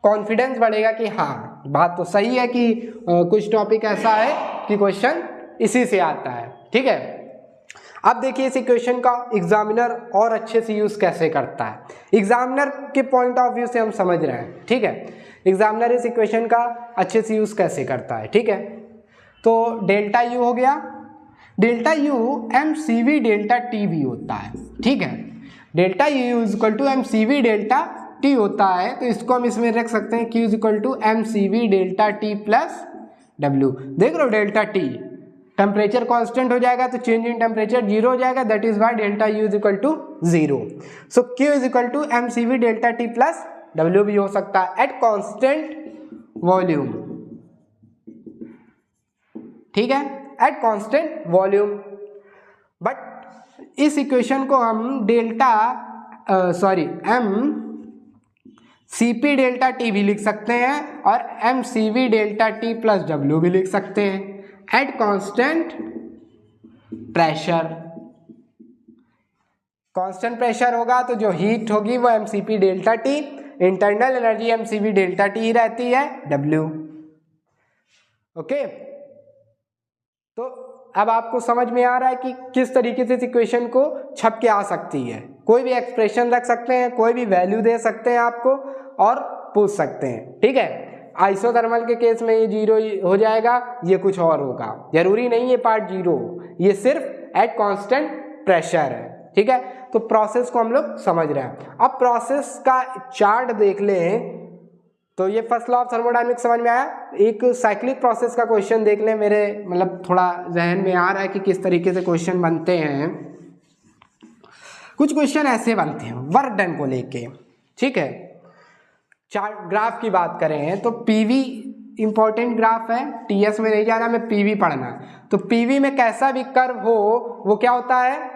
कॉन्फिडेंस बढ़ेगा कि हाँ बात तो सही है कि कुछ टॉपिक ऐसा है कि क्वेश्चन इसी से आता है। ठीक है, अब देखिए इस इक्वेशन का एग्जामिनर और अच्छे से यूज़ कैसे करता है। एग्जामिनर के पॉइंट ऑफ व्यू से हम समझ रहे हैं। ठीक है, एग्जामिनर इस इक्वेशन का अच्छे से यूज़ कैसे करता है। ठीक है, तो डेल्टा यू हो गया, delta U M C V delta T भी होता है। ठीक है, delta U is equal to M C V delta T होता है, तो इसको हम इसमें रख सकते हैं Q is equal to M C V delta T plus W. देख रहे हो डेल्टा टी टेम्परेचर कांस्टेंट हो जाएगा तो चेंज इन टेम्परेचर जीरो हो जाएगा, that is why delta U is equal to zero. So Q is equal to M C V delta T plus W भी हो सकता है एट कांस्टेंट वॉल्यूम। ठीक है, एट कांस्टेंट वॉल्यूम। बट इस equation को हम delta M C P delta T भी लिख सकते हैं और M C V delta T plus W भी लिख सकते हैं at constant pressure. Constant pressure होगा तो जो हीट होगी वो M C P delta T, internal energy M C V delta T ही रहती है डब्ल्यू। ओके, तो अब आपको समझ में आ रहा है कि किस तरीके से इस इक्वेशन को छप के आ सकती है। कोई भी एक्सप्रेशन रख सकते हैं, कोई भी वैल्यू दे सकते हैं आपको और पूछ सकते हैं। ठीक है, आइसोथर्मल के केस में ये जीरो हो जाएगा, ये कुछ और होगा, जरूरी नहीं ये पार्ट जीरो हो, ये सिर्फ एट कांस्टेंट प्रेशर है। ठीक है, तो प्रोसेस को हम लोग समझ रहे हैं। अब प्रोसेस का चार्ट देख लें तो ये फर्स्ट लॉ ऑफ थर्मोडायनेमिक्स समझ में आया। एक साइक्लिक प्रोसेस का क्वेश्चन देख लें, मेरे मतलब थोड़ा जहन में आ रहा है कि किस तरीके से क्वेश्चन बनते हैं। कुछ क्वेश्चन ऐसे बनते हैं वर्क डन को लेके। ठीक है, चार्ट ग्राफ की बात करें तो पीवी इंपॉर्टेंट ग्राफ है, टीएस में नहीं जाना, मैं पीवी पढ़ना है। तो पीवी में कैसा भी कर्व हो वो क्या होता है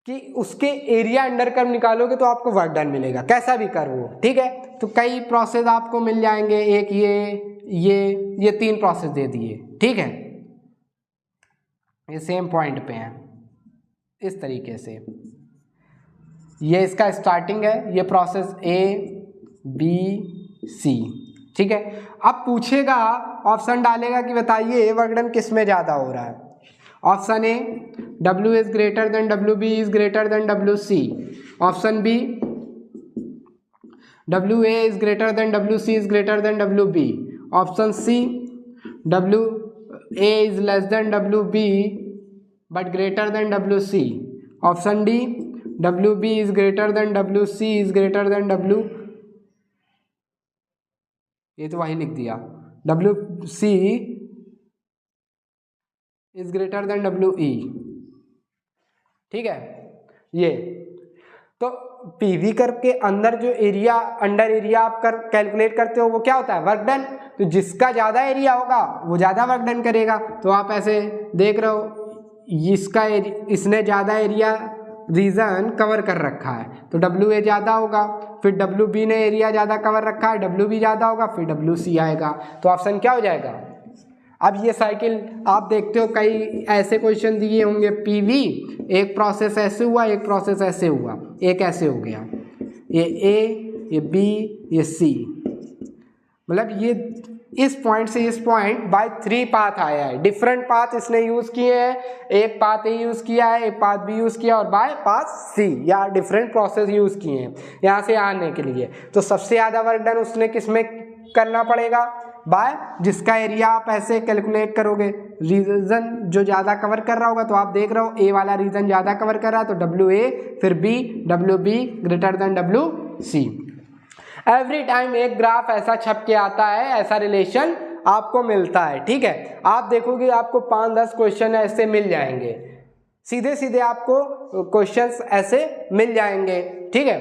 कि उसके एरिया अंडर कर्व निकालोगे तो आपको वर्क डन मिलेगा, कैसा भी कर्व हो। ठीक है, तो कई प्रोसेस आपको मिल जाएंगे, एक ये 3 प्रोसेस दे दिए। ठीक है, ये सेम पॉइंट पे हैं इस तरीके से। ये इसका स्टार्टिंग है, ये प्रोसेस ए बी सी। ठीक है, अब पूछेगा, ऑप्शन डालेगा कि बताइए वर्क डन किस में ज़्यादा हो रहा है। Option A W is greater than WB is greater than WC। Option B WA is greater than WC is greater than WB। Option C WA is less than WB but greater than WC। Option D WB is greater than WC is greater than W, ये तो वही लिख दिया, WC is greater than WE। ठीक है, ये तो PV curve के अंदर जो एरिया अंडर एरिया आप कैलकुलेट करते हो वो क्या होता है वर्क डन। तो जिसका ज़्यादा एरिया होगा वो ज़्यादा वर्क डन करेगा। तो आप ऐसे देख रहे हो इसने ज़्यादा एरिया रीजन कवर कर रखा है तो WA ज़्यादा होगा, फिर WB ने एरिया ज़्यादा कवर रखा है, WB ज़्यादा होगा, फिर WC आएगा। तो ऑप्शन क्या हो जाएगा। अब ये साइकिल आप देखते हो कई ऐसे क्वेश्चन दिए होंगे, पीवी एक प्रोसेस ऐसे हुआ, एक प्रोसेस ऐसे हुआ, एक ऐसे हो गया, ये ए, ये बी, ये सी, मतलब ये इस पॉइंट से इस पॉइंट बाय 3 पाथ आया है। डिफरेंट पाथ इसने यूज़ किए हैं, एक पाथ ए यूज़ किया है, एक पाथ बी यूज़ किया और बाय पाथ सी, या डिफरेंट प्रोसेस यूज़ किए हैं यहाँ से आने के लिए। तो सबसे ज़्यादा वर्क डन उसने किस में करना पड़ेगा, बाय जिसका एरिया आप ऐसे कैलकुलेट करोगे, रीजन जो ज़्यादा कवर कर रहा होगा। तो आप देख रहे हो ए वाला रीजन ज़्यादा कवर कर रहा है तो WA, फिर B, WB greater than WC। Every time एक ग्राफ ऐसा छप के आता है, ऐसा रिलेशन आपको मिलता है। ठीक है, आप देखोगे आपको 5-10 क्वेश्चन ऐसे मिल जाएंगे, सीधे सीधे आपको क्वेश्चंस ऐसे मिल जाएंगे। ठीक है,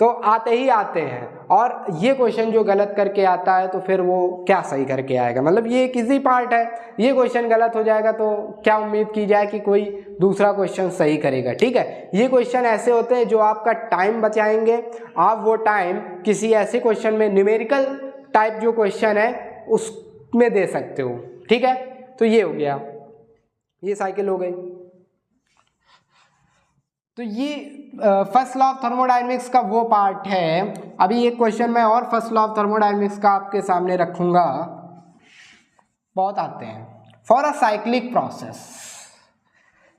तो आते ही आते हैं। और ये क्वेश्चन जो गलत करके आता है तो फिर वो क्या सही करके आएगा, मतलब ये एक इजी पार्ट है, ये क्वेश्चन गलत हो जाएगा तो क्या उम्मीद की जाए कि कोई दूसरा क्वेश्चन सही करेगा। ठीक है, ये क्वेश्चन ऐसे होते हैं जो आपका टाइम बचाएंगे। आप वो टाइम किसी ऐसे क्वेश्चन में, न्यूमेरिकल टाइप जो क्वेश्चन है उसमें दे सकते हो। ठीक है, तो ये हो गया, ये साइकिल हो गई। तो ये फर्स्ट लॉ ऑफ थर्मोडायनेमिक्स का वो पार्ट है। अभी एक क्वेश्चन मैं और फर्स्ट लॉ ऑफ थर्मोडायनेमिक्स का आपके सामने रखूंगा, बहुत आते हैं। For a cyclic process,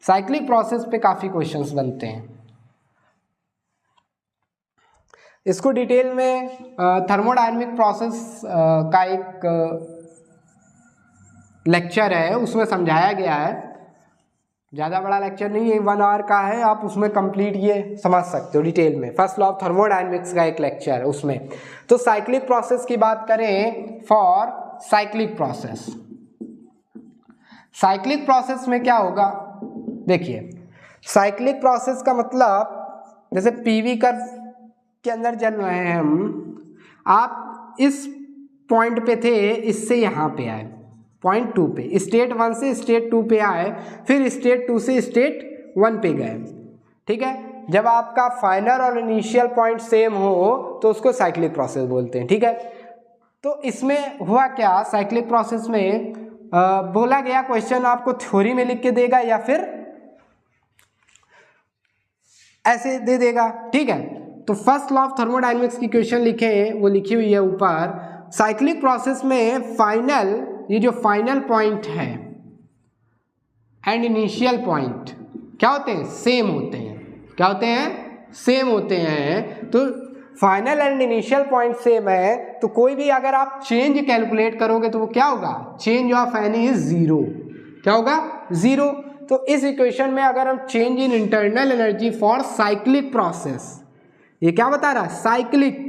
cyclic process पे काफ़ी क्वेश्चंस बनते हैं। इसको डिटेल में थर्मोडायनेमिक प्रोसेस का एक लेक्चर है, उसमें समझाया गया है। ज़्यादा बड़ा लेक्चर नहीं है, 1 आवर का है, आप उसमें कंप्लीट ये समझ सकते हो डिटेल में। फर्स्ट लॉ ऑफ थर्मोडायनेमिक्स का एक लेक्चर है उसमें। तो साइक्लिक प्रोसेस की बात करें, for cyclic process, cyclic process में क्या होगा, देखिए साइक्लिक प्रोसेस का मतलब जैसे पीवी कर्व के अंदर चल रहे हैं हम, आप इस पॉइंट पे थे, इससे यहाँ पे आए पॉइंट 2 पे, स्टेट 1 से स्टेट 2 पे आए, फिर स्टेट 2 से स्टेट 1 पे गए, ठीक है। जब आपका फाइनल और इनिशियल पॉइंट सेम हो तो उसको साइक्लिक प्रोसेस बोलते हैं, ठीक है। तो इसमें हुआ क्या, साइक्लिक प्रोसेस में बोला गया क्वेश्चन आपको थ्योरी में लिख के देगा या फिर ऐसे दे देगा, ठीक है। तो फर्स्ट लॉ ऑफ थर्मोडायनेमिक्स की क्वेश्चन लिखे हैं, वो लिखी हुई है ऊपर। साइक्लिक प्रोसेस में फाइनल, ये जो फाइनल पॉइंट है एंड इनिशियल पॉइंट क्या होते हैं, सेम होते हैं। क्या होते हैं, सेम होते हैं। तो final and initial point same है, तो कोई भी अगर आप चेंज कैलकुलेट करोगे तो वो क्या होगा, change of any is zero. क्या होगा, जीरो। तो इस इक्वेशन में अगर हम change in internal energy for cyclic process, ये क्या बता रहा है, साइक्लिक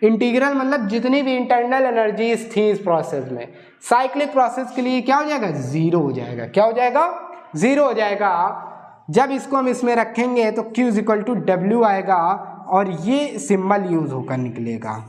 इंटीग्रल मतलब जितनी भी इंटरनल एनर्जीज थी इस प्रोसेस में, साइक्लिक प्रोसेस के लिए क्या हो जाएगा, जीरो हो जाएगा। क्या हो जाएगा, जीरो हो जाएगा। जब इसको हम इसमें रखेंगे तो Q = W आएगा और ये सिंबल यूज होकर निकलेगा,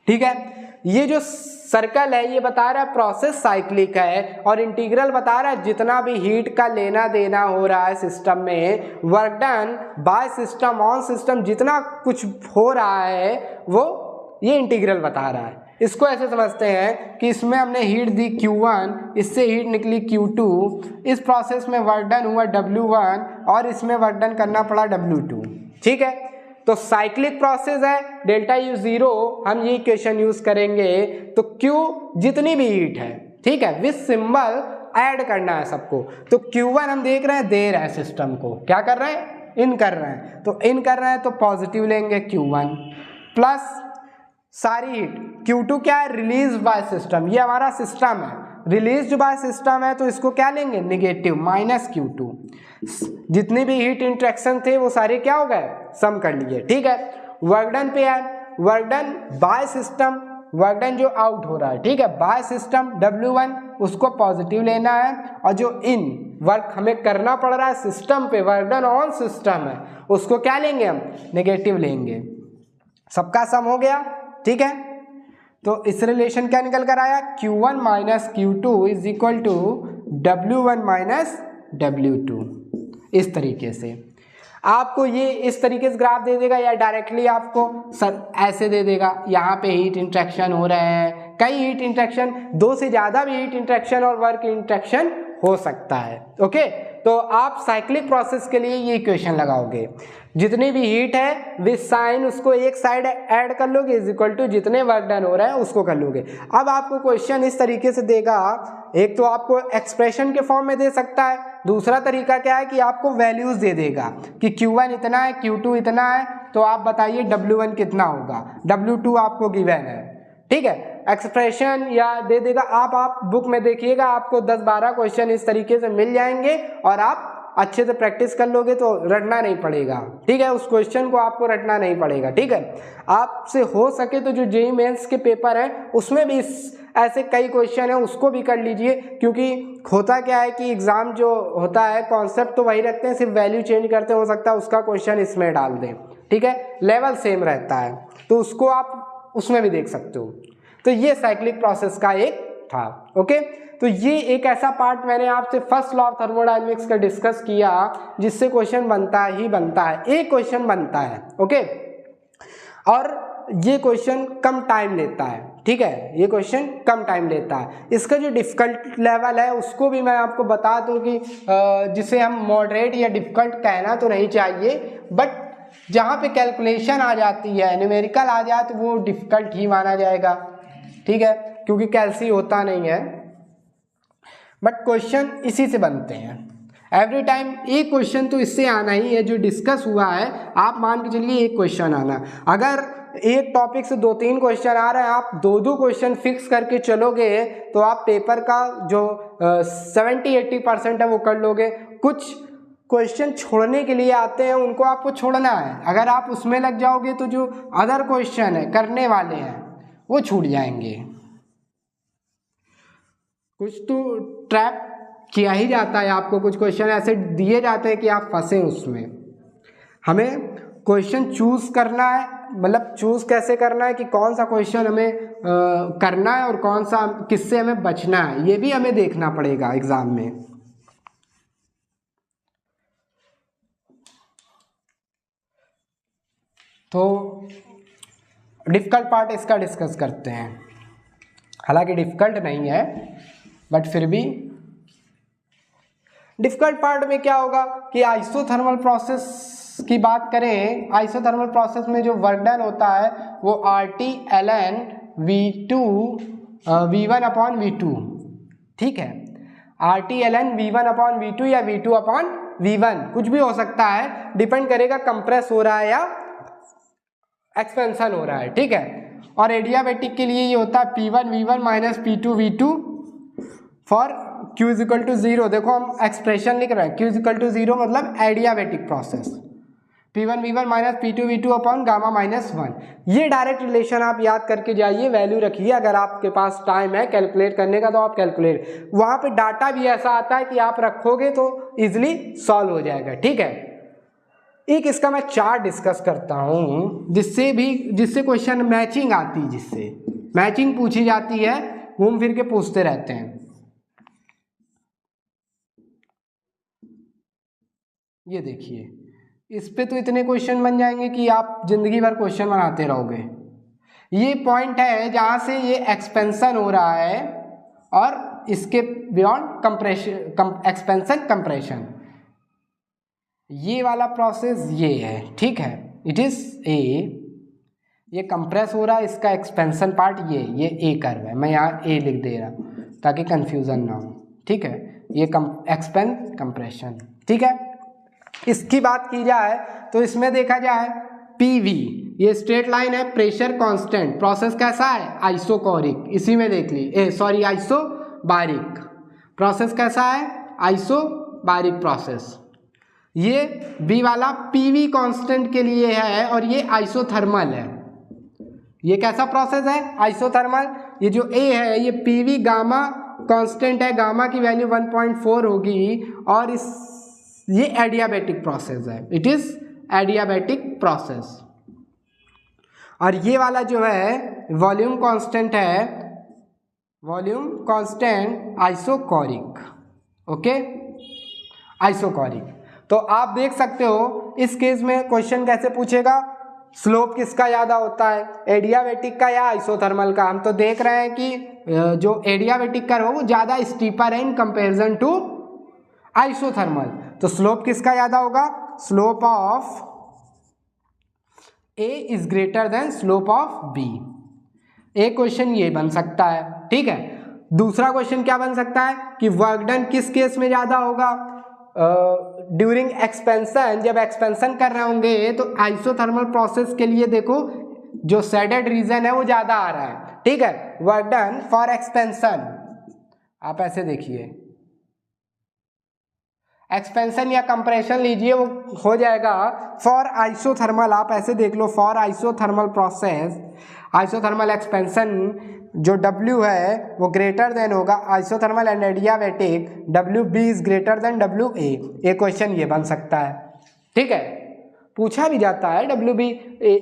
ठीक है। ये जो सर्कल है ये बता रहा है प्रोसेस साइक्लिक है, और इंटीग्रल बता रहा है जितना भी हीट का लेना देना हो रहा है सिस्टम में, work done by system on system, जितना कुछ हो रहा है वो ये इंटीग्रल बता रहा है। इसको ऐसे समझते हैं कि इसमें हमने हीट दी Q1, इससे हीट निकली Q2, इस प्रोसेस में वर्क डन हुआ W1 और इसमें वर्क डन करना पड़ा W2, ठीक है। तो साइक्लिक प्रोसेस है, डेल्टा U 0, हम ये इक्वेशन यूज करेंगे। तो Q जितनी भी हीट है, ठीक है, विथ सिंबल ऐड करना है सबको। तो Q1 हम देख रहे हैं दे रहा है सिस्टम को, क्या कर रहे हैं, इन कर रहे हैं। तो इन कर रहे हैं तो पॉजिटिव लेंगे Q1 प्लस सारी हीट। Q2 क्या है, रिलीज बाय सिस्टम, ये हमारा सिस्टम है, रिलीज बाय सिस्टम है, तो इसको क्या लेंगे, नेगेटिव माइनस Q2। जितने भी हीट इंट्रैक्शन थे वो सारे क्या हो गए, सम कर लिए, ठीक है। वर्क डन पे है, work done bye system, work done जो आउट हो रहा है, ठीक है, बाय सिस्टम W1 उसको पॉजिटिव लेना है, और जो इन वर्क हमें करना पड़ रहा है सिस्टम पे, वर्क डन ऑन सिस्टम है, उसको क्या लेंगे हम, नेगेटिव लेंगे। सबका सम हो गया, ठीक है। तो इस रिलेशन क्या निकल कर आया, Q1 minus Q2 is equal to W1 minus W2। इस तरीके से आपको ये इस तरीके से ग्राफ दे देगा, या डायरेक्टली आपको ऐसे दे देगा। यहाँ पे हीट इंट्रैक्शन हो रहे हैं, कई हीट इंट्रैक्शन, 2 से ज़्यादा भी हीट इंट्रैक्शन और वर्क इंट्रैक्शन हो सकता है, ओके। तो आप साइक्लिक प्रोसेस के लिए ये इक्वेशन लगाओगे, जितनी भी हीट है विद साइन उसको एक साइड ऐड कर लोगे, इज इक्वल टू जितने वर्क डन हो रहा है उसको कर लोगे। अब आपको क्वेश्चन इस तरीके से देगा, एक तो आपको एक्सप्रेशन के फॉर्म में दे सकता है, दूसरा तरीका क्या है कि आपको वैल्यूज दे देगा कि Q1 इतना है, Q2 इतना है, तो आप बताइए W1 कितना होगा, W2 आपको गिवन है, ठीक है। एक्सप्रेशन या दे देगा, आप बुक में देखिएगा, आपको 10-12 क्वेश्चन इस तरीके से मिल जाएंगे और आप अच्छे से प्रैक्टिस कर लोगे तो रटना नहीं पड़ेगा, ठीक है। उस क्वेश्चन को आपको रटना नहीं पड़ेगा, ठीक है। आपसे हो सके तो जो जेईई मेंस के पेपर हैं उसमें भी ऐसे कई क्वेश्चन है, उसको भी कर लीजिए, क्योंकि होता क्या है कि एग्जाम जो होता है कॉन्सेप्ट तो वही रखते हैं, सिर्फ वैल्यू चेंज करते, हो सकता है उसका क्वेश्चन इसमें डाल दें, ठीक है, लेवल सेम रहता है, तो उसको आप उसमें भी देख सकते हो। तो ये साइक्लिक प्रोसेस का एक था, ओके। तो ये एक ऐसा पार्ट मैंने आपसे फर्स्ट लॉ ऑफ थर्मोडायनेमिक्स का डिस्कस किया जिससे क्वेश्चन बनता ही बनता है, एक क्वेश्चन बनता है, ओके। और ये क्वेश्चन कम टाइम लेता है, ठीक है, ये क्वेश्चन कम टाइम लेता है। इसका जो डिफ़िकल्ट लेवल है उसको भी मैं आपको बता दूं कि जिसे हम मॉडरेट या डिफ़िकल्ट कहना तो नहीं चाहिए, बट जहाँ पे कैलकुलेशन आ जाती है, न्यूमेरिकल आ जाए, तो वो डिफ़िकल्ट ही माना जाएगा, ठीक है, क्योंकि कैलसी होता नहीं है। बट क्वेश्चन इसी से बनते हैं एवरी टाइम। एक क्वेश्चन तो इससे आना ही है, जो डिस्कस हुआ है आप मान के चलिए एक क्वेश्चन आना। अगर एक टॉपिक से 2-3 क्वेश्चन आ रहे हैं, आप 2-2 क्वेश्चन फिक्स करके चलोगे तो आप पेपर का जो 70-80% है वो कर लोगे। कुछ क्वेश्चन छोड़ने के लिए आते हैं, उनको आपको छोड़ना है। अगर आप उसमें लग जाओगे तो जो अदर क्वेश्चन है करने वाले हैं वो छूट जाएंगे। कुछ तो ट्रैप किया ही जाता है आपको, कुछ क्वेश्चन ऐसे दिए जाते हैं कि आप फंसे उसमें। हमें क्वेश्चन चूज करना है, मतलब चूज कैसे करना है कि कौन सा क्वेश्चन हमें करना है और कौन सा किससे हमें बचना है, ये भी हमें देखना पड़ेगा एग्जाम में। तो डिफ़िकल्ट पार्ट इसका डिस्कस करते हैं। हालांकि डिफ़िकल्ट नहीं है बट फिर भी डिफ़िकल्ट पार्ट में क्या होगा कि आइसोथर्मल प्रोसेस की बात करें। आइसोथर्मल प्रोसेस में जो वर्क डन होता है वो RT ln V2 V1/V2, ठीक है। RT ln V1/V2 या V2/V1 कुछ भी हो सकता है, डिपेंड करेगा कंप्रेस हो रहा है या एक्सपेंशन हो रहा है, ठीक है। और एडियाबैटिक के लिए ये होता है P1V1 minus P2V2 for Q is equal to 0। देखो हम एक्सप्रेशन लिख रहे हैं, Q इज इक्वल टू 0 मतलब adiabatic process, P1V1 minus P2V2 upon gamma minus 1। ये डायरेक्ट रिलेशन आप याद करके जाइए, वैल्यू रखिए। अगर आपके पास टाइम है कैलकुलेट करने का तो आप कैलकुलेट, वहाँ पे डाटा भी ऐसा आता है कि आप रखोगे तो इजिली सॉल्व हो जाएगा, ठीक है। एक इसका मैं चार्ट डिस्कस करता हूँ जिससे क्वेश्चन मैचिंग आती है, जिससे मैचिंग पूछी जाती है, घूम फिर के पूछते रहते हैं। ये देखिए, इस पे तो इतने क्वेश्चन बन जाएंगे कि आप जिंदगी भर क्वेश्चन बनाते रहोगे। ये पॉइंट है जहाँ से ये एक्सपेंशन हो रहा है और इसके बियॉन्ड कंप्रेशन, एक्सपेंशन कंप्रेशन, ये वाला प्रोसेस ये है, ठीक है। इट इज ए, ये कंप्रेस हो रहा है, इसका एक्सपेंशन पार्ट ये ए कर्व है, मैं यहाँ ए लिख दे रहा हूँ ताकि कंफ्यूजन ना हो, ठीक है। ये एक्सपेंस कंप्रेशन, ठीक है। इसकी बात की जाए तो इसमें देखा जाए PV, ये स्ट्रेट लाइन है, प्रेशर कांस्टेंट, प्रोसेस कैसा है आइसोकोरिक, इसी में देख ली आइसोबारिक, प्रोसेस कैसा है आइसोबारिक प्रोसेस। ये बी वाला PV कांस्टेंट के लिए है और ये आइसोथर्मल है। ये कैसा प्रोसेस है आइसोथर्मल। ये जो A है ये PV गामा कांस्टेंट है, गामा की वैल्यू 1.4 होगी और ये एडियाबैटिक प्रोसेस है, इट इज एडियाबैटिक प्रोसेस। और ये वाला जो है वॉल्यूम कांस्टेंट है, volume constant isochoric, okay isochoric. तो आप देख सकते हो इस केस में क्वेश्चन कैसे पूछेगा, स्लोप किसका ज़्यादा होता है, एडियाबैटिक का या आइसोथर्मल का। हम तो देख रहे हैं कि जो एडियाबैटिक कर्व है वो ज़्यादा स्टीपर है इन कंपेरिजन टू आइसोथर्मल। तो स्लोप किसका ज़्यादा होगा, slope of A is greater then slope of B। एक क्वेश्चन ये बन सकता है, ठीक है। दूसरा क्वेश्चन क्या बन सकता है कि वर्क डन किस केस में ज़्यादा होगा, ड्यूरिंग एक्सपेंशन, जब एक्सपेंशन कर रहे होंगे तो आइसोथर्मल प्रोसेस के लिए देखो जो शेडेड रीजन है वो ज़्यादा आ रहा है, ठीक है। वर्क डन फॉर एक्सपेंशन, आप ऐसे देखिए एक्सपेंशन या कंप्रेशन लीजिए वो हो जाएगा फॉर आइसोथर्मल, आप ऐसे देख लो for isothermal process, isothermal expansion जो W है वो ग्रेटर देन होगा isothermal and adiabatic WB is greater than WA। एक क्वेश्चन ये बन सकता है, ठीक है, पूछा भी जाता है WB,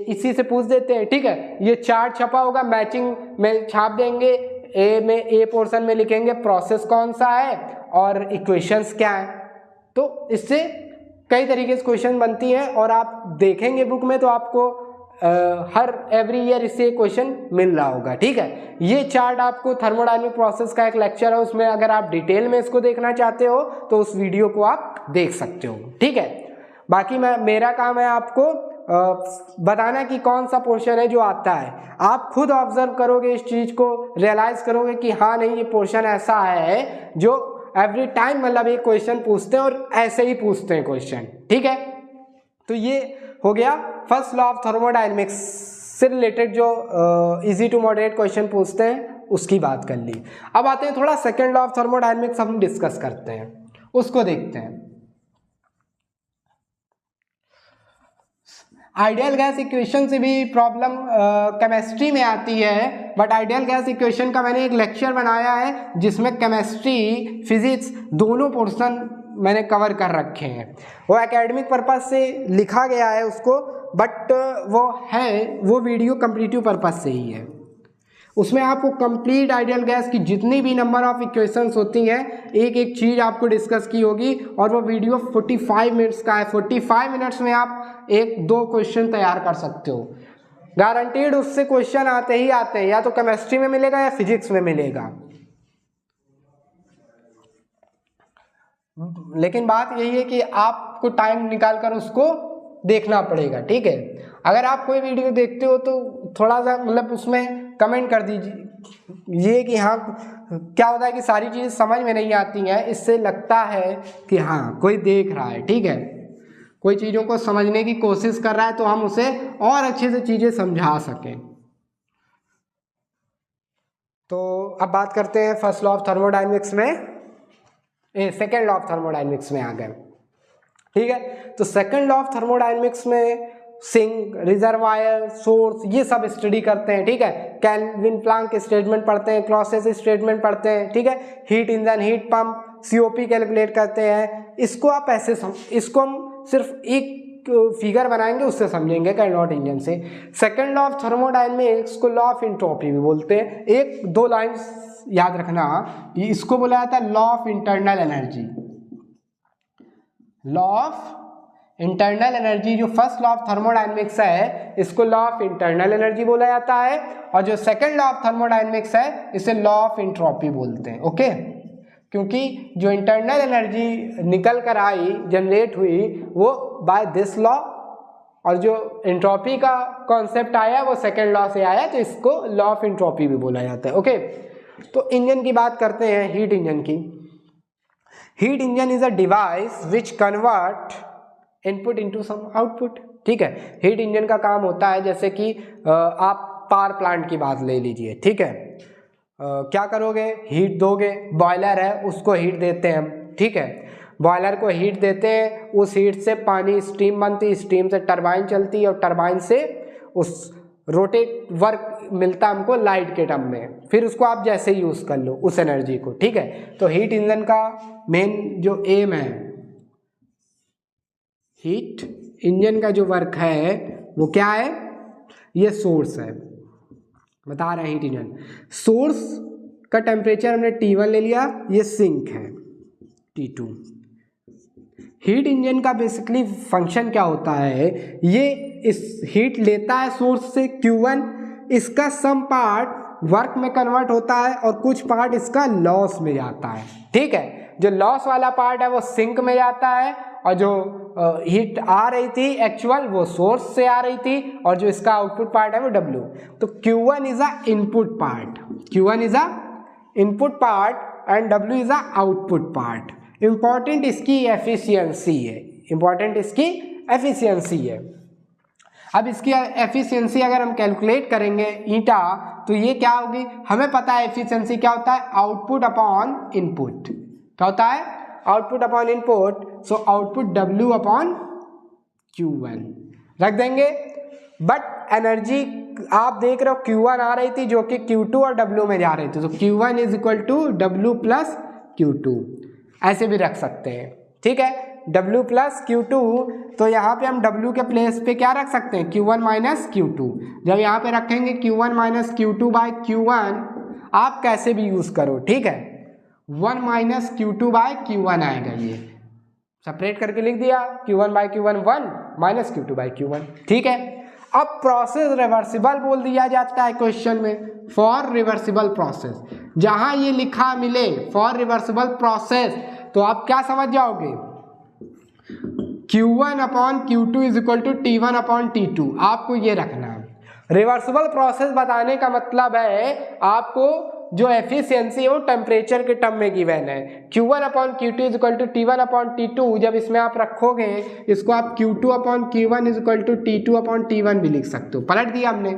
इसी से पूछ देते हैं, ठीक है। ये चार्ट छपा होगा, मैचिंग में छाप देंगे, ए पोर्शन में लिखेंगे प्रोसेस कौन सा है और इक्वेशंस क्या है। तो इससे कई तरीके से क्वेश्चन बनती हैं और आप देखेंगे बुक में तो आपको हर एवरी ईयर इससे क्वेश्चन मिल रहा होगा, ठीक है। ये चार्ट आपको थर्मोडायनेमिक प्रोसेस का एक लेक्चर है, उसमें अगर आप डिटेल में इसको देखना चाहते हो तो उस वीडियो को आप देख सकते हो, ठीक है। बाकी मेरा काम है आपको बताना कि कौन सा पोर्शन है जो आता है। आप खुद ऑब्जर्व करोगे इस चीज को, रियलाइज करोगे कि हाँ नहीं ये पोर्शन ऐसा है जो एवरी टाइम मतलब एक क्वेश्चन पूछते हैं और ऐसे ही पूछते हैं क्वेश्चन, ठीक है। तो ये हो गया फर्स्ट लॉ ऑफ थर्मोडायनेमिक्स से रिलेटेड जो इजी टू मॉडरेट क्वेश्चन पूछते हैं उसकी बात कर ली। अब आते हैं थोड़ा सेकेंड लॉ ऑफ थर्मोडायनेमिक्स हम डिस्कस करते हैं, उसको देखते हैं। आइडियल गैस इक्वेशन से भी प्रॉब्लम केमिस्ट्री में आती है, बट आइडियल गैस इक्वेशन का मैंने एक लेक्चर बनाया है जिसमें केमिस्ट्री फिजिक्स दोनों पोर्शन मैंने कवर कर रखे हैं। वो एकेडमिक पर्पस से लिखा गया है उसको, बट वो वीडियो कम्पिटिटिव पर्पस से ही है। उसमें आपको कंप्लीट आइडियल गैस की जितनी भी नंबर ऑफ इक्वेशंस होती हैं एक एक चीज़ आपको डिस्कस की होगी, और वो वीडियो 45 मिनट्स का है। 45 मिनट्स में आप 1-2 क्वेश्चन तैयार कर सकते हो, गारंटीड उससे क्वेश्चन आते ही आते हैं, या तो केमिस्ट्री में मिलेगा या फिजिक्स में मिलेगा। लेकिन बात यही है कि आपको टाइम निकाल कर उसको देखना पड़ेगा, ठीक है। अगर आप कोई वीडियो देखते हो तो थोड़ा सा मतलब उसमें कमेंट कर दीजिए ये कि हाँ क्या होता है कि सारी चीज़ें समझ में नहीं आती हैं, इससे लगता है कि हाँ कोई देख रहा है, ठीक है, कोई चीज़ों को समझने की कोशिश कर रहा है, तो हम उसे और अच्छे से चीज़ें समझा सकें। तो अब बात करते हैं फर्स्ट लॉ ऑफ थर्मोडायनेमिक्स में, सेकेंड लॉ ऑफ थर्मोडायनेमिक्स में आ गए, ठीक है। तो सेकेंड लॉ ऑफ थर्मोडायनेमिक्स में सिंक, रिजर्वायर, सोर्स ये सब स्टडी करते हैं, ठीक है। केल्विन प्लांक स्टेटमेंट पढ़ते हैं, क्लॉसेस स्टेटमेंट पढ़ते हैं, ठीक है। Heat engine, heat pump, COP calculate करते हैं। इसको आप ऐसे इसको हम सिर्फ एक फिगर बनाएंगे उससे समझेंगे कैर्नोट इंजन से। सेकेंड लॉ ऑफ थर्मोडायनेमिक्स को लॉ ऑफ एंट्रोपी भी बोलते हैं। 1-2 लाइन्स याद रखना, इसको बोला जाता है law of internal energy. Law of internal energy जो फर्स्ट लॉ ऑफ थर्मोडायनेमिक्स है इसको लॉ ऑफ इंटरनल एनर्जी बोला जाता है, और जो सेकेंड लॉ ऑफ थर्मोडायनेमिक्स है इसे लॉ ऑफ एंट्रोपी बोलते हैं, ओके। क्योंकि जो इंटरनल एनर्जी निकल कर आई, जनरेट हुई, वो बाय दिस लॉ, और जो एंट्रोपी का कॉन्सेप्ट आया वो सेकेंड लॉ से आया, तो इसको लॉ ऑफ एंट्रोपी भी बोला जाता है, ओके। तो इंजन की बात करते हैं, हीट इंजन की। Heat engine is a device which convert input into some output, ठीक है। हीट इंजन का काम होता है, जैसे कि आप पावर प्लांट की बात ले लीजिए, ठीक है। क्या करोगे, हीट दोगे, बॉयलर है उसको हीट देते हैं हम, ठीक है। बॉयलर को हीट देते हैं, उस हीट से पानी स्टीम बनती, स्टीम से टरबाइन चलती है, और टरबाइन से उस रोटेट वर्क मिलता है हमको लाइट के टर्म में, फिर उसको आप जैसे यूज़ कर लो उस एनर्जी को, ठीक है। तो हीट इंजन का मेन जो एम है, हीट इंजन का जो वर्क है वो क्या है, ये सोर्स है, बता रहे हैं हीट इंजन। सोर्स का टेम्परेचर हमने T1 ले लिया, ये सिंक है T2। हीट इंजन का बेसिकली फंक्शन क्या होता है, ये इस हीट लेता है सोर्स से Q1, इसका सम पार्ट वर्क में कन्वर्ट होता है और कुछ पार्ट इसका लॉस में जाता है, ठीक है। जो लॉस वाला पार्ट है वो सिंक में जाता है, और जो हीट आ रही थी एक्चुअल वो सोर्स से आ रही थी, और जो इसका आउटपुट पार्ट है वो W। तो Q1 is a input part, Q1 is a input part and W is a output part. Important इसकी एफिशिएंसी है, इंपॉर्टेंट इसकी एफिशिएंसी है। अब इसकी एफिशिएंसी अगर हम कैलकुलेट करेंगे ईटा, तो ये क्या होगी, हमें पता है एफिशिएंसी क्या होता है, आउटपुट अपॉन इनपुट। क्या होता है, output upon input, so output W upon Q1 रख देंगे। बट एनर्जी आप देख रहे हो Q1 आ रही थी जो कि Q2 और W में जा रही थी, तो Q1 is equal to W plus Q2, ऐसे भी रख सकते हैं, ठीक है। W प्लस Q2, तो यहाँ पे हम W के प्लेस पे क्या रख सकते हैं, Q1 माइनस Q2। जब यहाँ पे रखेंगे Q1 minus Q2 by Q1, आप कैसे भी यूज़ करो, ठीक है। 1 माइनस Q2 बाई Q1 आएगा, ये सेपरेट करके लिख दिया, Q1 by Q1 1 minus Q2 by Q1, ठीक है। अब प्रोसेस रिवर्सिबल बोल दिया जाता है क्वेश्चन में, फॉर रिवर्सिबल प्रोसेस। जहां ये लिखा मिले फॉर रिवर्सिबल प्रोसेस तो आप क्या समझ जाओगे, Q1 upon Q2 is equal to T1 upon T2। आपको ये रखना है। रिवर्सिबल प्रोसेस बताने का मतलब है आपको जो एफिशिएंसी है वो टेम्परेचर के टर्म में गिवन है। Q1 upon Q2 is equal to T1 upon T2। जब इसमें आप रखोगे इसको आप Q2 upon Q1 is equal to T2 upon T1 भी लिख सकते हो। पलट दिया हमने,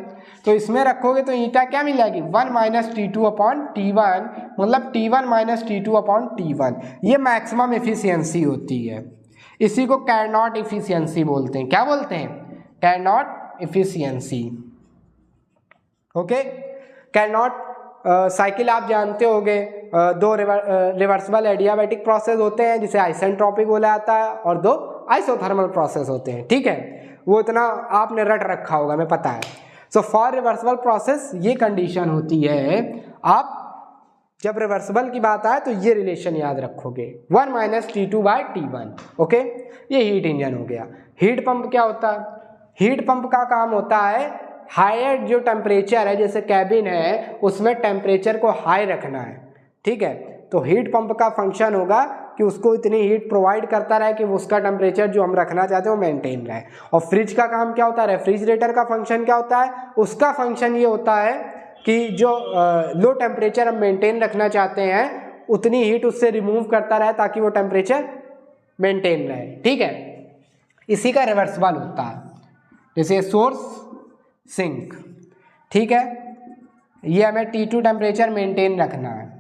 तो इसमें रखोगे तो ईटा क्या मिलेगी, 1 माइनस T2 अपॉन T1, मतलब T1 minus T2 upon T1। ये मैक्सिमम एफिशिएंसी होती है। इसी को कैरनॉट एफिशिएंसी बोलते हैं। क्या बोलते हैं, Carnot efficiency. Okay, Carnot cycle आप जानते होंगे, दो रिवर्सिबल एडियाबैटिक प्रोसेस होते हैं जिसे आइसेंट्रोपिक बोला जाता है, और दो आइसोथर्मल प्रोसेस होते हैं। ठीक है, वो इतना आपने रट रखा होगा, मैं पता है। सो फॉर रिवर्सिबल प्रोसेस ये कंडीशन होती है, आप जब रिवर्सिबल की बात आए तो ये रिलेशन याद रखोगे, 1 minus T2 by T1। Okay, ये हीट इंजन हो गया। हीट पंप क्या होता है, हीट पंप का काम होता है हायर जो टेम्परेचर है, जैसे कैबिन है उसमें टेम्परेचर को हाई रखना है। ठीक है, तो हीट पंप का फंक्शन होगा कि उसको इतनी हीट प्रोवाइड करता रहे कि उसका टेम्परेचर जो हम रखना चाहते हैं वो मेंटेन रहे। और फ्रिज का काम क्या होता है, रेफ्रिजरेटर का फंक्शन क्या होता है, उसका फंक्शन ये होता है कि जो लो टेम्परेचर हम मेंटेन रखना चाहते हैं उतनी हीट उससे रिमूव करता रहे ताकि वो टेम्परेचर मेंटेन रहे। ठीक है, इसी का रिवर्सिबल होता है। जैसे सोर्स सिंक, ठीक है, ये हमें T2 टेम्परेचर मेंटेन रखना है।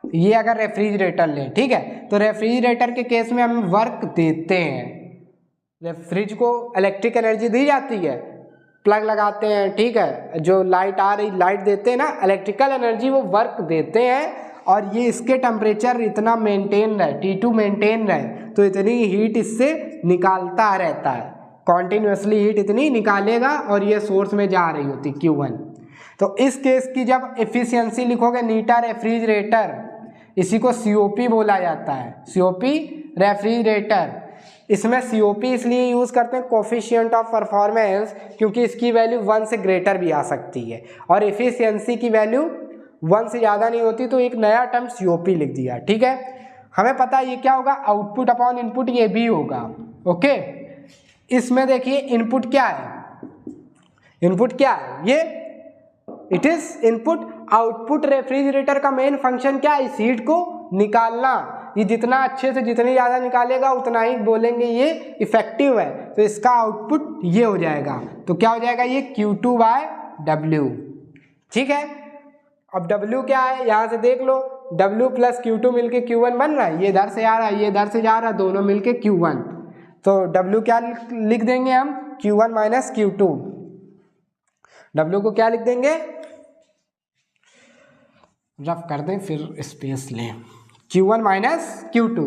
ये अगर रेफ्रिजरेटर लें, ठीक है, तो रेफ्रिजरेटर के केस में हम वर्क देते हैं। फ्रिज को इलेक्ट्रिक एनर्जी दी जाती है, प्लग लगाते हैं, ठीक है, जो लाइट आ रही लाइट देते हैं ना, इलेक्ट्रिकल एनर्जी वो वर्क देते हैं, और ये इसके टेम्परेचर इतना मेंटेन रहे, T2 मेंटेन रहे, तो इतनी हीट इससे निकालता रहता है, कॉन्टिन्यूसली हीट इतनी निकालेगा, और ये सोर्स में जा रही होती Q1। तो इस केस की जब एफिशिएंसी लिखोगे नीटा रेफ्रिजरेटर, इसी को COP बोला जाता है, COP रेफ्रिजरेटर। इसमें COP इसलिए यूज़ करते हैं कोफिशिएंट ऑफ परफॉर्मेंस, क्योंकि इसकी वैल्यू 1 से ग्रेटर भी आ सकती है, और एफिशिएंसी की वैल्यू 1 से ज़्यादा नहीं होती, तो एक नया टर्म COP लिख दिया। ठीक है, हमें पता है ये क्या होगा, आउटपुट अपॉन इनपुट, ये भी होगा। ओके, इसमें देखिए इनपुट क्या है, इनपुट क्या है, ये it is input. Output refrigerator का मेन फंक्शन क्या है, इस हीट को निकालना। ये जितना अच्छे से जितनी ज़्यादा निकालेगा उतना ही बोलेंगे ये इफेक्टिव है, तो इसका आउटपुट ये हो जाएगा। तो क्या हो जाएगा, ये Q2 बाय W। ठीक है, अब W क्या है, यहाँ से देख लो, W प्लस Q2 मिलके Q1 बन रहा है, ये इधर से आ रहा है, ये इधर से जा रहा है, दोनों मिलके Q1। तो W क्या लिख देंगे हम, Q1 माइनस Q2। W को क्या लिख देंगे, रफ कर दें फिर स्पेस लें, Q1 माइनस Q2।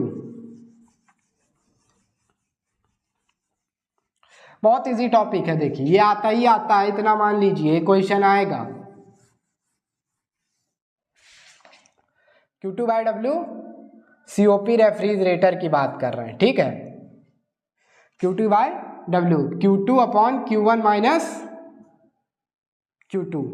बहुत इजी टॉपिक है, देखिए ये आता ही आता है, इतना मान लीजिए क्वेश्चन आएगा। Q2 bye W, COP refrigerator की बात कर रहे हैं। ठीक है, Q2 bye W, Q2 upon Q1 minus Q2।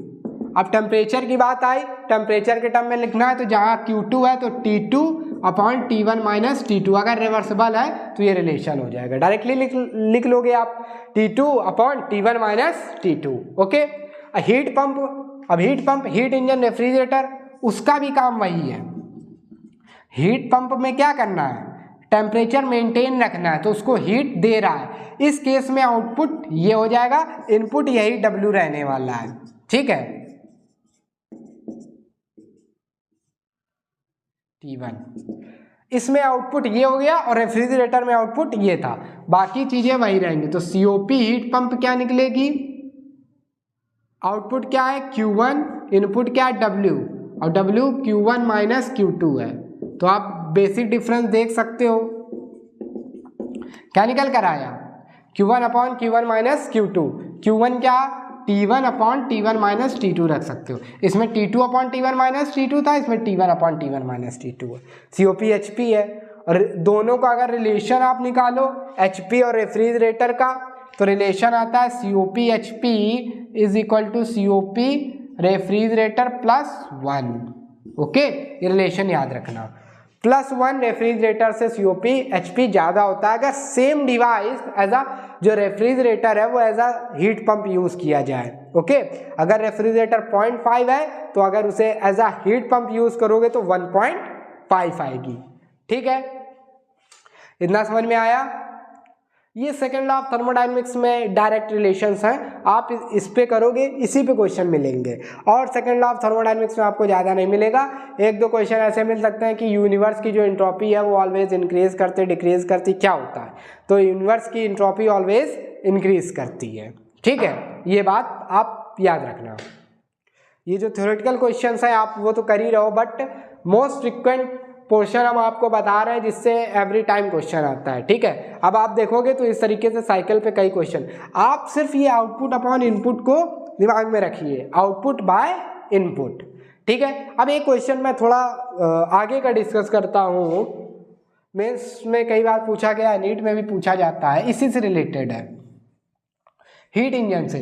अब टेम्परेचर की बात आई, टेम्परेचर के टर्म में लिखना है, तो जहाँ Q2 है तो T2 upon T1 minus T2। अगर रिवर्सिबल है तो ये रिलेशन हो जाएगा, डायरेक्टली लिख लोगे आप, T2 upon T1 minus T2। Okay, heat pump, अब heat pump, heat engine, refrigerator, उसका भी काम वही है। हीट पंप में क्या करना है, टेम्परेचर मेंटेन रखना है, तो उसको हीट दे रहा है। इस केस में आउटपुट ये हो जाएगा, इनपुट यही W रहने वाला है। ठीक है, T1, इसमें आउटपुट ये हो गया, और रेफ्रिजरेटर में आउटपुट ये था, बाकी चीजें वही रहेंगी। तो COP हीट पंप क्या निकलेगी, आउटपुट क्या है Q1, इनपुट क्या है W, और W Q1 माइनस Q2 है। तो आप बेसिक डिफरेंस देख सकते हो, क्या निकल कर आया, Q1 upon Q1 minus Q2। Q1 क्या, T1 upon T1 minus T2 रख सकते हो। इसमें T2 upon T1 minus T2 था, इसमें T1 upon T1 minus T2 है। COP HP है, और दोनों का अगर रिलेशन आप निकालो HP और रेफ्रिजरेटर का, तो रिलेशन आता है COP/HP is equal to COP refrigerator +1। Okay, ये रिलेशन याद रखना, +1 रेफ्रिजरेटर से COP/HP ज़्यादा होता है अगर सेम डिवाइस एज अ जो रेफ्रिजरेटर है वो as a heat pump use किया जाए। ओके, अगर रेफ्रिजरेटर 0.5 है तो अगर उसे as a heat pump use करोगे तो 1.5 आएगी। ठीक है, इतना समझ में आया। ये सेकेंड लॉ ऑफ थर्मोडायनेमिक्स में डायरेक्ट रिलेशंस हैं, आप इस पे करोगे इसी पे क्वेश्चन मिलेंगे। और सेकेंड लॉ ऑफ थर्मोडायनेमिक्स में आपको ज़्यादा नहीं मिलेगा, एक दो क्वेश्चन ऐसे मिल सकते हैं कि यूनिवर्स की जो एंट्रोपी है वो ऑलवेज इंक्रीज करती डिक्रीज करती, क्या होता है, तो यूनिवर्स की एंट्रोपी ऑलवेज इंक्रीज करती है। ठीक है, ये बात आप याद रखना। ये जो थ्योरेटिकल क्वेश्चंस हैं आप वो तो कर ही रहो, बट मोस्ट फ्रिक्वेंट पोर्शन हम आपको बता रहे हैं जिससे एवरी टाइम क्वेश्चन आता है। ठीक है, अब आप देखोगे तो इस तरीके से साइकिल पे कई क्वेश्चन, आप सिर्फ ये आउटपुट अपॉन इनपुट को दिमाग में रखिए, आउटपुट बाय इनपुट। ठीक है, अब एक क्वेश्चन मैं थोड़ा आगे का डिस्कस करता हूँ, मेंस में कई बार पूछा गया, नीट में भी पूछा जाता है, इसी से रिलेटेड है, हीट इंजन से।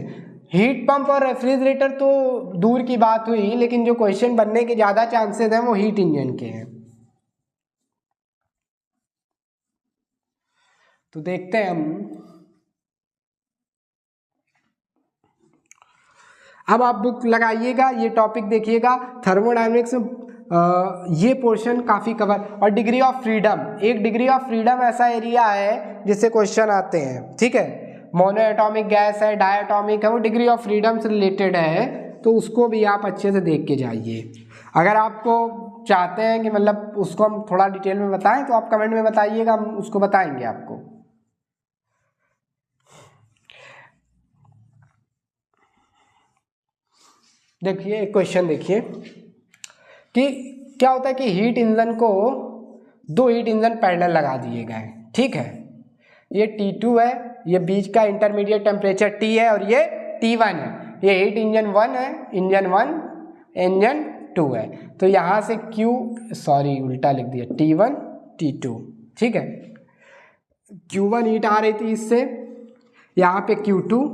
हीट पंप और रेफ्रिजरेटर तो दूर की बात हुई, लेकिन जो क्वेश्चन बनने के ज़्यादा चांसेस हैं वो हीट इंजन के हैं। तो देखते हैं हम, अब आप बुक लगाइएगा, ये टॉपिक देखिएगा थर्मोडायनेमिक्स में, ये पोर्शन काफ़ी कवर। और डिग्री ऑफ फ्रीडम, एक डिग्री ऑफ फ्रीडम ऐसा एरिया है जिससे क्वेश्चन आते हैं। ठीक है, मोनो एटॉमिक गैस है, डाई एटॉमिक है, वो डिग्री ऑफ फ्रीडम से रिलेटेड है, तो उसको भी आप अच्छे से देख के जाइए। अगर आपको चाहते हैं कि मतलब उसको हम थोड़ा डिटेल में बताएं तो आप कमेंट में बताइएगा, हम उसको बताएंगे आपको। देखिए एक क्वेश्चन देखिए कि क्या होता है कि हीट इंजन को दो हीट इंजन पैरेलल लगा दिए गए। ठीक है, ये T2 है, ये बीच का इंटरमीडिएट टेम्परेचर T है और ये T1 है। ये हीट इंजन 1 है, इंजन 1, इंजन 2 है। तो यहाँ से उल्टा लिख दिया, T1 T2। ठीक है, Q1 हीट आ रही थी इससे, यहाँ पे Q2,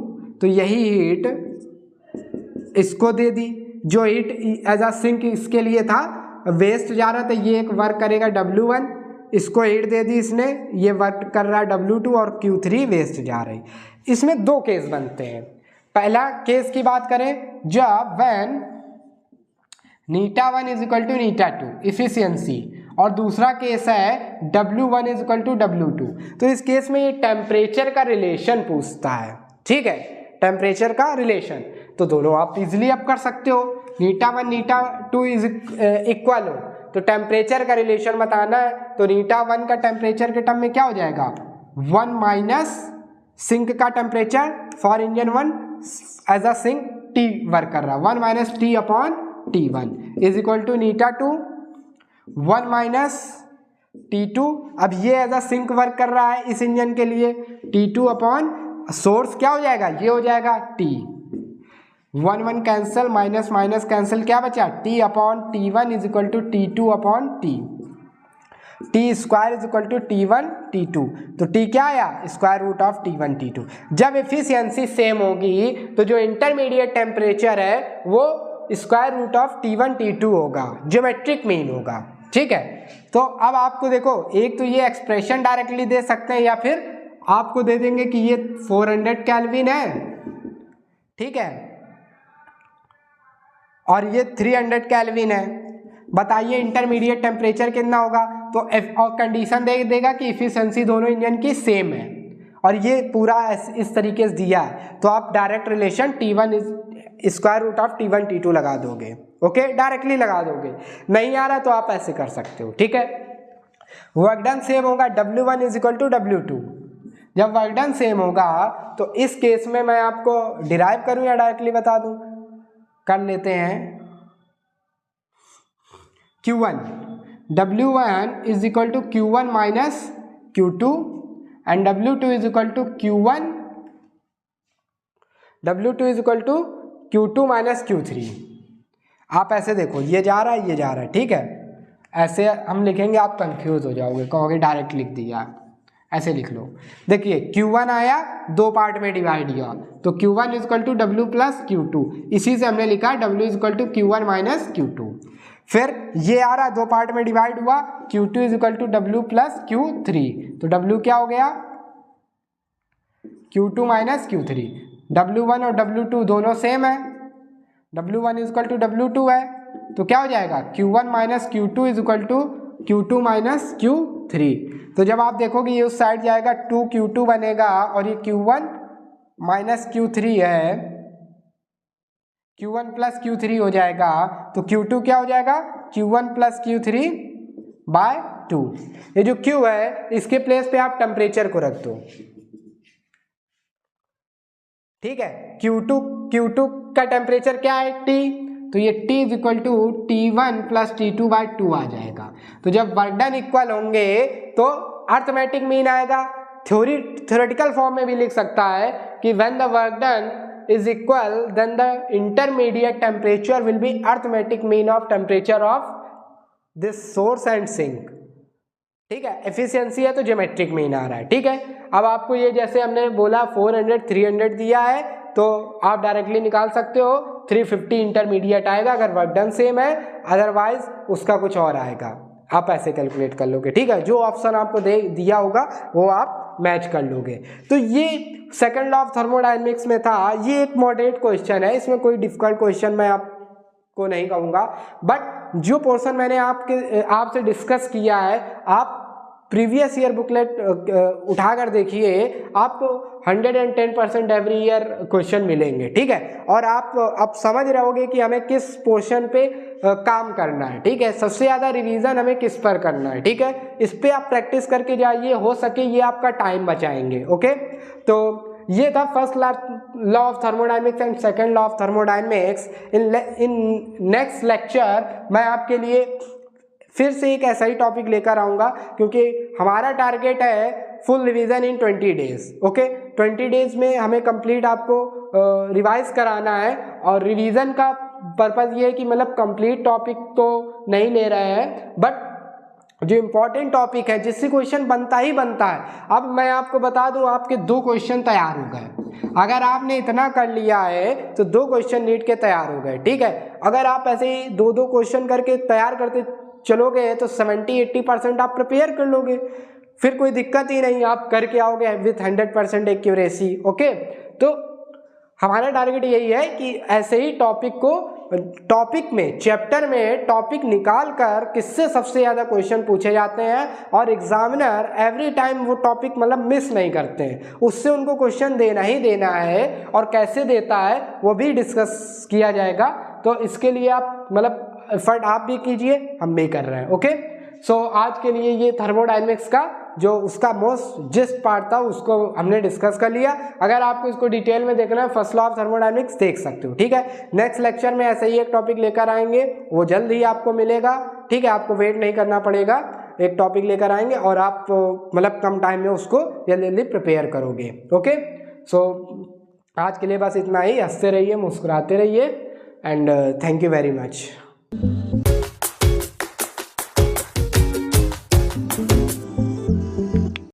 तो यही हीट इसको दे दी, जो हीट एज अ सिंक इसके लिए था, वेस्ट जा रहा था, ये एक वर्क करेगा W1, इसको हीट दे दी इसने, ये वर्क कर रहा है W2 और Q3 वेस्ट जा रही। इसमें दो केस बनते हैं। पहला केस की बात करें जब when η1 is equal to η2 efficiency, और दूसरा केस है W1 is equal to W2। तो इस केस में ये टेम्परेचर का रिलेशन पूछता है। ठीक है, टेम्परेचर का रिलेशन, तो दोनों आप इजीली आप कर सकते हो, η1 η2 इज इक्वल हो, तो टेम्परेचर का रिलेशन बताना है, तो η1 का टेम्परेचर के टर्म में क्या हो जाएगा, 1 माइनस सिंक का temperature for engine 1 as a sink T work कर रहा है, 1 minus T upon T1 is equal to η2 1 minus T2। अब ये एज अ सिंक वर्क कर रहा है इस इंजन के लिए, T2 अपॉन सोर्स क्या हो जाएगा, ये हो जाएगा T, 1 1 cancel, minus minus cancel, क्या बचा, T upon T1 is equal to T2 upon T, T square is equal to T1 T2, तो T क्या आया, square root of T1 T2। जब एफिशिएंसी सेम होगी तो जो इंटरमीडिएट टेम्परेचर है वो square root of T1 T2 होगा, ज्योमेट्रिक मीन होगा। ठीक है, तो अब आपको देखो, एक तो ये एक्सप्रेशन डायरेक्टली दे सकते हैं या फिर आपको दे देंगे कि ये 400 केल्विन है, ठीक है, और ये 300 केल्विन है, बताइए इंटरमीडिएट टेम्परेचर कितना होगा, तो और कंडीशन दे देगा कि इफिशिएंसी दोनों इंजन की सेम है, और ये पूरा इस तरीके से दिया है, तो आप direct relation T1 is square root of T1 T2 लगा दोगे। ओके, डायरेक्टली लगा दोगे, नहीं आ रहा तो आप ऐसे कर सकते हो। ठीक है, वर्क डन सेम होगा, W1 is equal to W2। जब वर्क डन सेम होगा तो इस केस में मैं आपको डिराइव करूं या डायरेक्टली बता दूं, कर लेते हैं। Q1 W1 is equal to Q1 minus Q2 and W2 is equal to W2 is equal to Q2 minus Q3। आप ऐसे देखो, ये जा रहा है, ये जा रहा है, ठीक है, ऐसे हम लिखेंगे, आप कंफ्यूज हो जाओगे, कहोगे डायरेक्ट लिख दिया, ऐसे लिख लो। देखिए Q1 आया, दो पार्ट में डिवाइड हुआ, तो Q1 is equal to W plus Q2, इसी से हमने लिखा W is equal to Q1 minus Q2। फिर ये आ रहा, दो पार्ट में डिवाइड हुआ, Q2 is equal to W plus Q3, तो W क्या हो गया, Q2 माइनस Q3। W1 और W2 दोनों सेम है, W1 is equal to W2 है, तो क्या हो जाएगा Q1 minus Q2 is equal to Q2 minus Q3। तो जब आप देखोगे ये उस साइड जाएगा 2Q2 बनेगा, और ये Q1 माइनस Q3 है, Q1 प्लस Q3 हो जाएगा, तो Q2 क्या हो जाएगा, Q1 प्लस Q3 बाय 2। ये जो Q है इसके प्लेस पे आप टेम्परेचर को रख दो, ठीक है। Q2 का टेम्परेचर क्या है, T, तो ये T is equal to T1 plus T2 by 2 आ जाएगा। तो जब वर्क डन इक्वल होंगे तो अर्थमेटिक मीन आएगा। थ्योरेटिकल फॉर्म में भी लिख सकता है कि when the work done is equal then the intermediate temperature will be arithmetic mean of temperature of this source and sink, ठीक है। एफिशिएंसी है तो ज्योमेट्रिक मीन आ रहा है, ठीक है। अब आपको ये जैसे हमने बोला 400 300 दिया है, तो आप डायरेक्टली निकाल सकते हो 350 इंटरमीडिएट आएगा अगर वर्क डन सेम है, अदरवाइज उसका कुछ और आएगा, आप ऐसे कैलकुलेट कर लोगे, ठीक है। जो ऑप्शन आपको दिया होगा वो आप मैच कर लोगे। तो ये सेकंड लॉ ऑफ थर्मोडायनेमिक्स में था। ये एक मॉडरेट क्वेश्चन है, इसमें कोई डिफिकल्ट क्वेश्चन मैं आपको नहीं कहूँगा, बट जो पोर्शन मैंने आपसे डिस्कस किया है, आप प्रीवियस ईयर बुकलेट उठाकर देखिए, आपको 110% एवरी ईयर क्वेश्चन मिलेंगे, ठीक है। और आप अब समझ रहे होगे कि हमें किस पोर्शन पे काम करना है, ठीक है। सबसे ज़्यादा रिवीजन हमें किस पर करना है, ठीक है। इस पे आप प्रैक्टिस करके जाइए, हो सके ये आपका टाइम बचाएंगे, ओके। तो ये था first law of thermodynamics and second law of thermodynamics. In next lecture मैं आपके लिए फिर से एक ऐसा ही टॉपिक लेकर आऊँगा, क्योंकि हमारा टारगेट है फुल रिवीजन इन 20 डेज, ओके। 20 डेज में हमें कंप्लीट आपको रिवाइज कराना है, और रिवीजन का पर्पज़ ये है कि मतलब कंप्लीट टॉपिक तो नहीं ले रहे हैं, बट जो इम्पोर्टेंट टॉपिक है जिससे क्वेश्चन बनता ही बनता है। अब मैं आपको बता दूं, आपके 2 क्वेश्चन तैयार हो गए। अगर आपने इतना कर लिया है तो 2 क्वेश्चन नीट के तैयार हो गए, ठीक है। अगर आप ऐसे ही 2-2 क्वेश्चन करके तैयार करते चलोगे तो 70-80% आप प्रिपेयर कर लोगे, फिर कोई दिक्कत ही नहीं, आप करके आओगे विथ 100% एक्यूरेसी, ओके। तो हमारा टारगेट यही है कि ऐसे ही टॉपिक में चैप्टर में टॉपिक निकाल कर किससे सबसे ज़्यादा क्वेश्चन पूछे जाते हैं, और एग्जामिनर एवरी टाइम वो टॉपिक मतलब मिस नहीं करते हैं, उससे उनको क्वेश्चन देना ही देना है, और कैसे देता है वो भी डिस्कस किया जाएगा। तो इसके लिए आप मतलब एफर्ट आप भी कीजिए, हम भी कर रहे हैं, ओके। सो आज के लिए ये थर्मोडायनेमिक्स का जो उसका मोस्ट जिस्ट पार्ट था उसको हमने डिस्कस कर लिया। अगर आपको इसको डिटेल में देखना है, फर्स्ट लॉ ऑफ थर्मोडायनेमिक्स देख सकते हो, ठीक है। नेक्स्ट लेक्चर में ऐसे ही एक टॉपिक लेकर आएंगे, वो जल्द ही आपको मिलेगा, ठीक है। आपको वेट नहीं करना पड़ेगा, एक टॉपिक लेकर आएंगे और आप मतलब कम टाइम में उसको जल्दी जल्दी प्रिपेयर करोगे, ओके। सो आज के लिए बस इतना ही। हंसते रहिए, मुस्कुराते रहिए, and thank you very much.